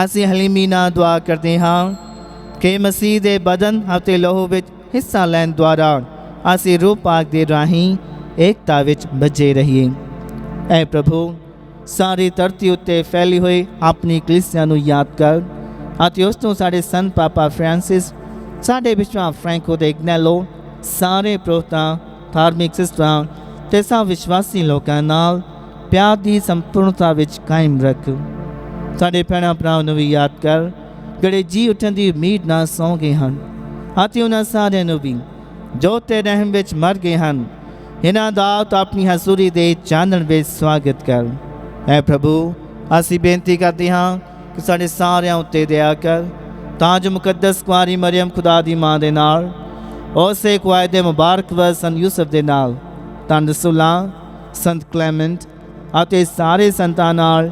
ਅਸੀਂ ਹਲੀਮੀ ਨਾਲ ਦੁਆ ਕਰਦੇ ਹਾਂ ਕਿ ਮਸੀਹ ਦੇ ਬਦਨ ਅਤੇ ਲਹੂ ਵਿੱਚ ਹਿੱਸਾ ਲੈਣ ਦੁਆਰਾ ਅਸੀਂ ਰੂਹ ਪਾਕ ਦੇ ਰਾਹੀਂ ਏਕਤਾ ਵਿੱਚ ਬੱਝੇ ਰਹੀਏ। ਐ ਪ੍ਰਭੂ, ਸਾਰੀ ਧਰਤੀ ਉੱਤੇ ਫੈਲੀ ਹੋਈ ਆਪਣੀ ਕਲੀਸਿਆ ਨੂੰ ਯਾਦ ਕਰ ਅਤੇ ਉਸ ਤੋਂ ਸਾਡੇ ਸੰਤ ਪਾਪਾ ਫ੍ਰਾਂਸਿਸ, ਸਾਡੇ ਬਿਸ਼ਪ ਫ੍ਰੈਂਕੋ ਦੇ ਇਗਨੈਲੋ, ਸਾਰੇ ਪ੍ਰੋਤਾਂ, ਧਾਰਮਿਕ ਸਿਸਟਰਾਂ ਤੇ ਸਭ ਵਿਸ਼ਵਾਸੀ ਲੋਕਾਂ ਨਾਲ ਪਿਆਰ ਦੀ ਸੰਪੂਰਨਤਾ ਵਿੱਚ ਕਾਇਮ ਰੱਖ। ਸਾਡੇ ਭੈਣਾਂ ਭਰਾਵਾਂ ਨੂੰ ਵੀ ਯਾਦ ਕਰ ਜਿਹੜੇ ਜੀ ਉੱਠਣ ਦੀ ਉਮੀਦ ਨਾਲ ਸੌਂ ਗਏ ਹਨ ਅਤੇ ਉਹਨਾਂ ਸਾਰਿਆਂ ਨੂੰ ਵੀ ਜੋ ਤੇਰੇ ਰਹਿਮ ਵਿੱਚ ਮਰ ਗਏ ਹਨ, ਇਹਨਾਂ ਦਾ ਤਾਂ ਆਪਣੀ ਹਜ਼ੂਰੀ ਦੇ ਚਾਨਣ ਵਿੱਚ ਸਵਾਗਤ ਕਰ। ਐ ਪ੍ਰਭੂ, ਅਸੀਂ ਬੇਨਤੀ ਕਰਦੇ ਹਾਂ ਕਿ ਸਾਡੇ ਸਾਰਿਆਂ ਉੱਤੇ ਦਇਆ ਕਰ, ਤਾਂ ਜੋ ਮੁਕੱਦਸ ਕੁਆਰੀ ਮਰੀਮ ਖੁਦਾ ਦੀ ਮਾਂ ਦੇ ਨਾਲ, ਉਸੇ ਕੁਆਇਦੇ ਮੁਬਾਰਕ ਵਰ ਸੰਤ ਯੂਸਫ ਦੇ ਨਾਲ, ਧੰਨ ਰਸੂਲਾਂ, ਸੰਤ ਕਲੈਮੈਂਟ ਅਤੇ ਸਾਰੇ ਸੰਤਾਂ ਨਾਲ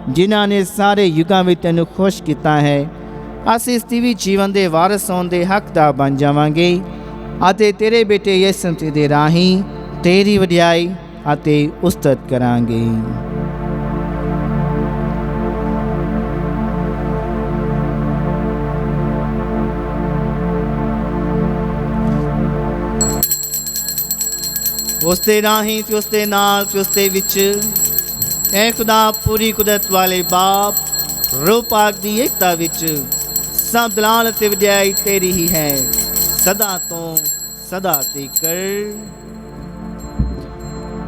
ਜਿਨ੍ਹਾਂ ਨੇ ਸਾਰੇ ਯੁੱਗਾਂ ਵਿੱਚ ਤੈਨੂੰ ਖੁਸ਼ ਕੀਤਾ ਹੈ, ਅਸੀਂ ਸਤੀਵੀ ਜੀਵਨ ਦੇ ਵਾਰਸ ਹੋਣ ਦੇ ਹੱਕਦਾਰ ਬਣ ਜਾਵਾਂਗੇ ਅਤੇ ਤੇਰੇ ਬੇਟੇ ਯਿਸੂ ਮਸੀਹ ਦੇ ਰਾਹੀਂ ਤੇਰੀ ਵਡਿਆਈ ਅਤੇ ਉਸਤਤ ਕਰਾਂਗੇ। ਉਸ ਦੇ ਰਾਹੀਂ ਤੇ ਉਸ ਦੇ ਨਾਲ ਤੇ ਉਸ ਦੇ ਵਿੱਚ ਐ ਖੁਦਾ ਪੂਰੀ ਕੁਦਰਤ ਵਾਲੇ ਬਾਪ, ਰੂਹ ਪਾਕ ਦੀ ਏਕਤਾ ਵਿੱਚ ਸਭ ਦਲਾਲ ਅਤੇ ਵਡਿਆਈ ਤੇਰੀ ਹੀ ਹੈ, ਸਦਾ ਤੋਂ ਸਦਾ ਤੀਕ।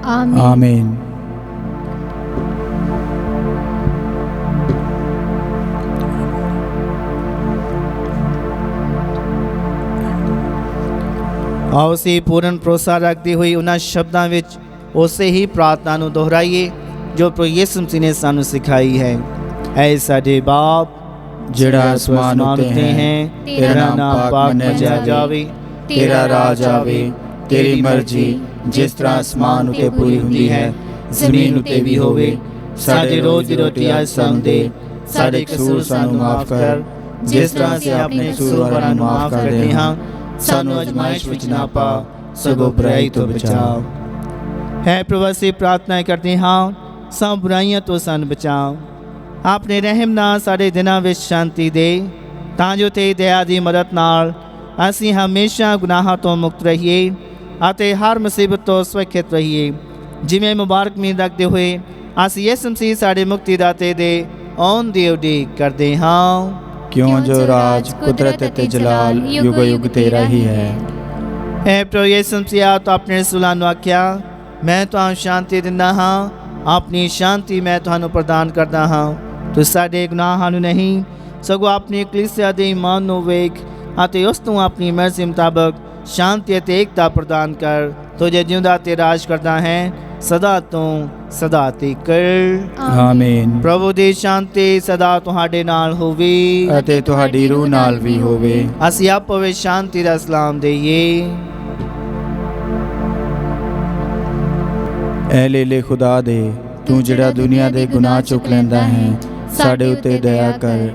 ਆਮੀਨ। ਆਮੀਨ। ਆਓ ਅਸੀਂ ਪੂਰਨ ਭਰੋਸਾ ਰੱਖਦੇ ਹੋਏ ਉਹਨਾਂ ਸ਼ਬਦਾਂ ਵਿੱਚ ਉਸੇ ਹੀ ਪ੍ਰਾਰਥਨਾ ਨੂੰ ਦੁਹਰਾਈਏ ਜੋ ਪ੍ਰਭੂ ਯਿਸੂ ਮਸੀਹ ਨੇ ਸਾਨੂੰ ਸਿਖਾਈ ਹੈ। ਐ ਸਾਡੇ ਬਾਪ ਜਿਹੜਾ ਅਸਮਾਨ ਉੱਤੇ ਹੈ, ਤੇਰਾ ਨਾਮ ਪਾਕ ਮੰਨਿਆ ਜਾਵੇ, ਤੇਰਾ ਰਾਜ ਆਵੇ, ਤੇਰੀ ਮਰਜ਼ੀ ਜਿਸ ਤਰ੍ਹਾਂ ਅਸਮਾਨ ਉਤੇ ਪੂਰੀ ਹੁੰਦੀ ਹੈ, ਜ਼ਮੀਨ ਉਤੇ ਵੀ ਹੋਵੇ। ਸਾਡੇ ਰੋਜ਼ ਦੀ ਰੋਟੀ ਅੱਜ ਸਾਨੂੰ ਦੇ, ਸਾਡੇ ਕਸੂਰ ਸਾਨੂੰ ਮਾਫ ਕਰ, ਜਿਸ ਤਰ੍ਹਾਂ ਅਸੀਂ ਆਪਣੇ ਕਸੂਰਵਾਰਾਂ ਨੂੰ ਮਾਫ ਕਰਦੇ ਹਾਂ। ਸਾਨੂੰ ਅਜ਼ਮਾਇਸ਼ ਵਿੱਚ ਨਾ ਪਾ, ਸਗੋਂ ਬੁਰਾਈ ਤੋਂ ਬਚਾਓ। ਹੈ ਪ੍ਰਭੂ, ਅਸੀਂ ਪ੍ਰਾਰਥਨਾ ਕਰਦੇ ਹਾਂ, ਸਭ ਬੁਰਾਈਆਂ ਤੋਂ ਸਾਨੂੰ ਬਚਾਓ। ਆਪਣੇ ਰਹਿਮ ਨਾਲ ਸਾਡੇ ਦਿਨਾਂ ਵਿੱਚ ਸ਼ਾਂਤੀ ਦੇ, ਤਾਂ ਜੋ ਤੇਰੀ ਦਇਆ ਦੀ ਮਦਦ ਨਾਲ ਅਸੀਂ ਹਮੇਸ਼ਾ ਗੁਨਾਹਾਂ ਤੋਂ ਮੁਕਤ ਰਹੀਏ ਅਤੇ ਹਰ ਮੁਸੀਬਤ ਤੋਂ ਸੁਰੱਖਿਅਤ ਰਹੀਏ। ਜਿਵੇਂ ਮੁਬਾਰਕ ਮੀਨ ਰੱਖਦੇ ਹੋਏ ਅਸੀਂ ਯਿਸੂ ਮਸੀਹ ਸਾਡੇ ਮੁਕਤੀਦਾਤੇ ਦੇ ਆਉਣ ਦੀ ਉਡੀਕ ਕਰਦੇ ਹਾਂ। ਕਿਉਂ ਜੋ ਰਾਜ, ਕੁਦਰਤ ਅਤੇ ਜਲਾਲ ਯੁਗੋ ਯੁਗ ਤੇਰਾ ਹੀ ਹੈ। ਹੈ ਪ੍ਰਭੂ ਯਿਸੂ ਮਸੀਹ, ਤੂੰ ਆਪਣੇ ਰਸੂਲਾਂ ਨੂੰ ਆਖਿਆ, ਮੈਂ ਤੁਹਾਨੂੰ ਸ਼ਾਂਤੀ ਦਿੰਦਾ ਹਾਂ, ਆਪਣੀ ਸ਼ਾਂਤੀ ਮੈਂ ਤੁਹਾਨੂੰ ਪ੍ਰਦਾਨ ਕਰਦਾ ਹਾਂ। ਤੂੰ ਸਾਡੇ ਗੁਨਾਹਾਂ ਨੂੰ ਨਹੀਂ, ਸਗੋਂ ਆਪਣੀ ਕਲੀਸਿਆ ਦੇ ਈਮਾਨ ਨੂੰ ਵੇਖ ਅਤੇ ਉਸ ਨੂੰ ਆਪਣੀ ਮਰਜ਼ੀ ਮੁਤਾਬਕ ਸ਼ਾਂਤੀ ਅਤੇ ਏਕਤਾ ਪ੍ਰਦਾਨ ਕਰ। ਤੂੰ ਜੇ ਜਿਉਂਦਾ ਤੇ ਰਾਜ ਕਰਦਾ ਹੈ ਸਦਾ ਤੋਂ ਸਦਾ ਤੱਕ। ਆਮੀਨ। ਪ੍ਰਭੂ ਦੀ ਸ਼ਾਂਤੀ ਸਦਾ ਤੁਹਾਡੇ ਨਾਲ ਹੋਵੇ ਅਤੇ ਤੁਹਾਡੀ ਰੂਹ ਨਾਲ ਵੀ ਹੋਵੇ। ਅਸੀਂ ਆਪੋ ਵਿੱਚ ਸ਼ਾਂਤੀ ਦਾ ਸਲਾਮ ਦੇਈਏ। ਐ ਲੇਲੇ ਖੁਦਾ ਦੇ, ਤੂੰ ਜਿਹੜਾ ਦੁਨੀਆ ਦੇ ਗੁਨਾਹ ਚੁੱਕ ਲੈਂਦਾ ਹੈ, ਸਾਡੇ ਉੱਤੇ ਦਇਆ ਕਰ।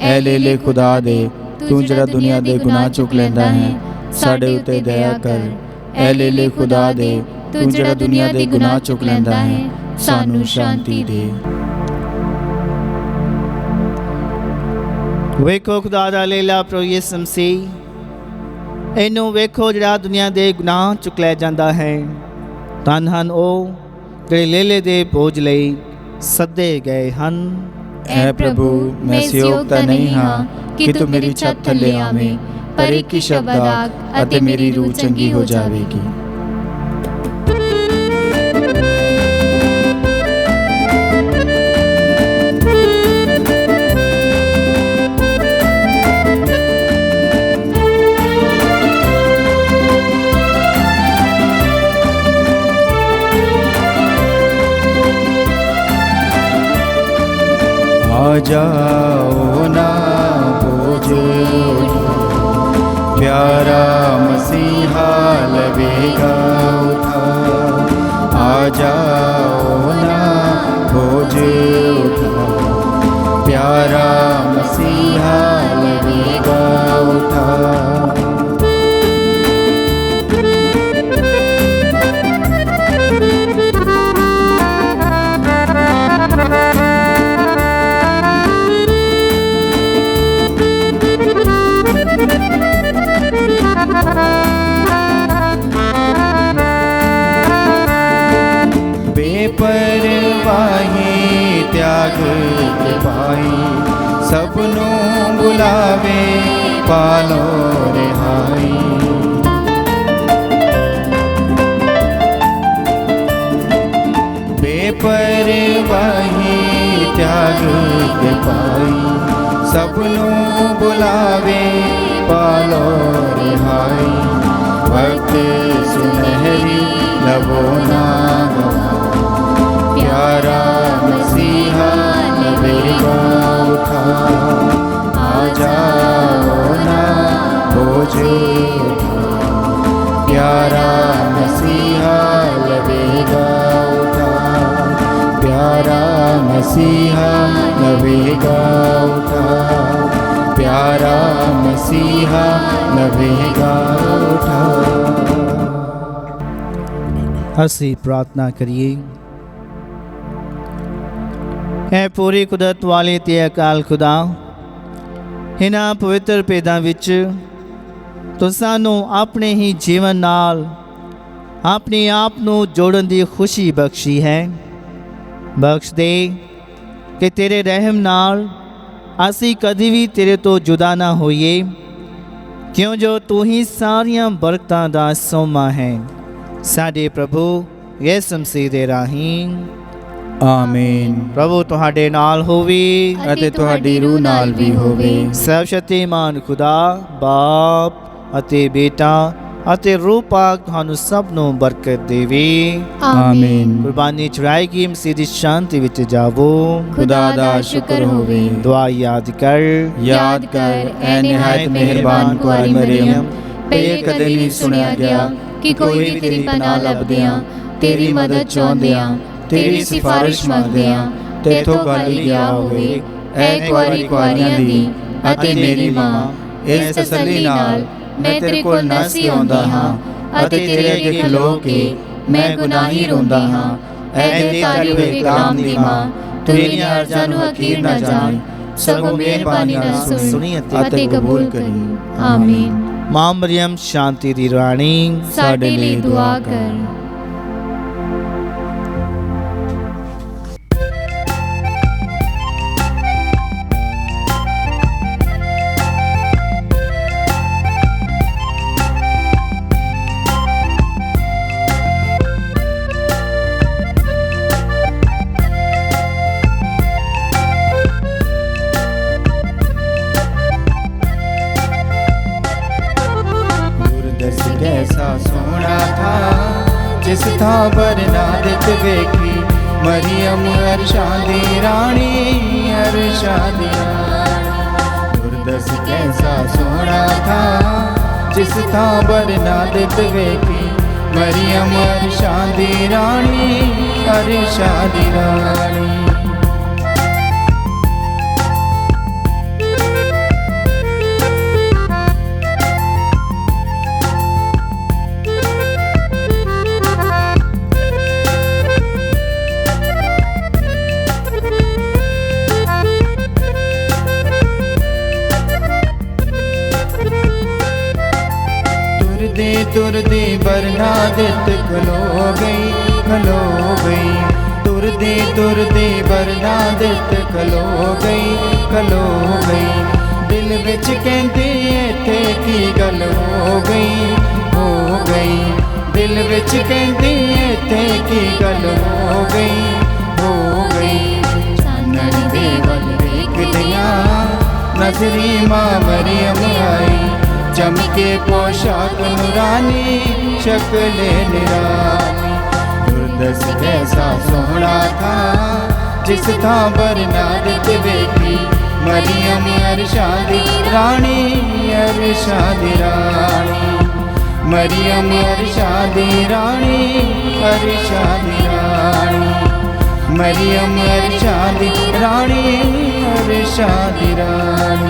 ਐ ਲੇਲੇ ਖੁਦਾ ਦੇ, ਤੂੰ ਜਿਹੜਾ ਦੁਨੀਆ ਦੇ ਗੁਨਾਹ ਚੁੱਕ ਲੈਂਦਾ ਹੈ, ਸਾਡੇ ਉੱਤੇ ਦਇਆ ਕਰ। ਐ ਲੇਲੇ ਖੁਦਾ ਦੇ, ਤੂੰ ਜਿਹੜਾ ਦੁਨੀਆ ਦੇ ਗੁਨਾਹ ਚੁੱਕ ਲੈਂਦਾ ਹੈ, ਸਾਨੂੰ ਸ਼ਾਂਤੀ ਦੇ। ਵੇਖੋ ਖੁਦਾ ਦਾ ਲੇਲਾ ਪ੍ਰਭੂ ਯਿਸੂ ਮਸੀਹ, ਇਹਨੂੰ ਵੇਖੋ ਜਿਹੜਾ ਦੁਨੀਆ ਦੇ ਗੁਨਾਹ ਚੁੱਕ ਲੈ ਜਾਂਦਾ ਹੈ। ਧੰਨ ਹਨ ਉਹ ਜਿਹੜੇ ਲੇਲੇ ਦੇ ਭੋਜ ਲਈ ਸੱਦੇ ਗਏ ਹਨ। ਐ ਪ੍ਰਭੂ, ਮੈਂ ਇਸ ਯੋਗ ਤਾਂ ਨਹੀਂ ਹਾਂ ਕਿ ਤੂੰ ਮੇਰੀ ਛੱਤ ਥੱਲੇ ਆਵੇਂ, ਪਰ ਇੱਕ ਹੀ ਸ਼ਬਦ ਆਖ ਅਤੇ ਮੇਰੀ ਰੂਹ ਚੰਗੀ ਹੋ ਜਾਵੇਗੀ। आ जाओ ना बोझ उठा, प्यारा मसीहा लवेगा उठा। आ जाओ ना बोझ उठा, प्यारा मसीहा लवेगा उठा। बेपरवाही त्याग के पाई, सबनों बुलावे पालो रिहाई। बेपरवाही त्याग के पाई, सबनों बुलावे पालो रिहाई। भक्त सुनहरी लबो ना प्यारा मसीहा लवेगा उठा। आ जाओ ना बोझ उठा, प्यारा मसीहा लवेगा उठा। प्यारा मसीहा लवेगा उठा, प्यारा मसीहा लवेगा उठा। ਅਸੀਂ ਪ੍ਰਾਰਥਨਾ ਕਰੀਏ। ਹੈ ਪੂਰੀ ਕੁਦਰਤ ਵਾਲੇ ਤੇ ਅਕਾਲ ਖੁਦਾ, ਇਹਨਾਂ ਪਵਿੱਤਰ ਭੇਦਾਂ ਵਿੱਚ ਤੂੰ ਸਾਨੂੰ ਆਪਣੇ ਹੀ ਜੀਵਨ ਨਾਲ ਆਪਣੇ ਆਪ ਨੂੰ ਜੋੜਨ ਦੀ ਖੁਸ਼ੀ ਬਖਸ਼ੀ ਹੈ। ਬਖਸ਼ ਦੇ ਕਿ ਤੇਰੇ ਰਹਿਮ ਨਾਲ ਅਸੀਂ ਕਦੀ ਵੀ ਤੇਰੇ ਤੋਂ ਜੁਦਾ ਨਾ ਹੋਈਏ, ਕਿਉਂ ਜੋ ਤੂੰ ਹੀ ਸਾਰੀਆਂ ਬਰਕਤਾਂ ਦਾ ਸੋਮਾ ਹੈ। ਸਾਡੇ ਪ੍ਰਭੂ ਯਿਸੂ ਮਸੀਹ ਦੇ ਰਾਹੀਂ। ਆਮੀਨ। ਪ੍ਰਭੂ ਤੁਹਾਡੇ ਨਾਲ ਹੋਵੇ ਅਤੇ ਤੁਹਾਡੀ ਰੂਹ ਨਾਲ ਵੀ ਹੋਵੇ। ਸਰਵ ਸ਼ਕਤੀਮਾਨ ਖੁਦਾ ਬਾਪ ਅਤੇ ਬੇਟਾ ਅਤੇ ਰੂਹ ਪਾਕ ਤੁਹਾਨੂੰ ਸਭ ਨੂੰ ਬਰਕਤ ਦੇਵੇ। ਆਮੀਨ। ਕੁਰਬਾਨੀ ਚੜਾਏਗੀ ਮਸੀਹ ਦੀ ਸ਼ਾਂਤੀ ਵਿੱਚ ਜਾਵੋ। ਖੁਦਾ ਦਾ ਸ਼ੁਕਰ ਹੋਵੇ। ਦੁਆ ਯਾਦ ਕਰ ਐ ਨਿਹਾਇਤ ਮਿਹਰਬਾਨ ਕੁਆਰੀ ਮਰੀਮ, ਇਹ ਕਦੇ ਨਹੀਂ ਸੁਣਿਆ ਗਿਆ कि कोई भी तेरी पनाह लभदियां, तेरी मदद चाहुंदियां, तेरी सिफारिश मंगदियां तेथों गाली गया होवे। ऐ कुआरी कुआरियां दी अते मेरी मां, इस तसल्ली नाल मैं तेरे कोल नसी आउंदा हां अते तेरे अगे खलो के मैं गुनाही रोंदा हां। ऐ देवतारी होए कलाम दी मां, तू मेरियां अर्ज़ां नूं हकीर ना जान, सगों मेहरबानी नाल सुनी अते कबूल करी। आमीन। मां मरियम शांति दी रानी साडे लिए दुआ कर। कैसा सोना था जिस था बरनादत वेखी, मरियम अर्शां दी रानी, अर्शां दी रानी। दुर्दस कैसा सोना था जिस था बरनादत वेखी, मरियम अर्शां दी रानी, अर्शां दी रानी। तुरदी बरनादत खलो गई, खलो गई। तुरदी बरनादत खलो गई, खलो गई। दिल विच कहंदी इत्थे की गल हो गई, हो गई। दिल विच कहंदी इत्थे की गल हो गई, हो गई। चानन दे वल वेखदियां नजरी मां मरियम आई, चमके पोशाक नूरानी, शक्ल निरानी। दुर्दस कैसा सोहना था जिस था बरनादत वेखी, मरियम अर्शां दी रानी, अर्शां दी रानी। मरियम अर्शां दी रानी, अर्शां दी रानी। मरियम अर्शां दी रानी, अर्शां दी रानी।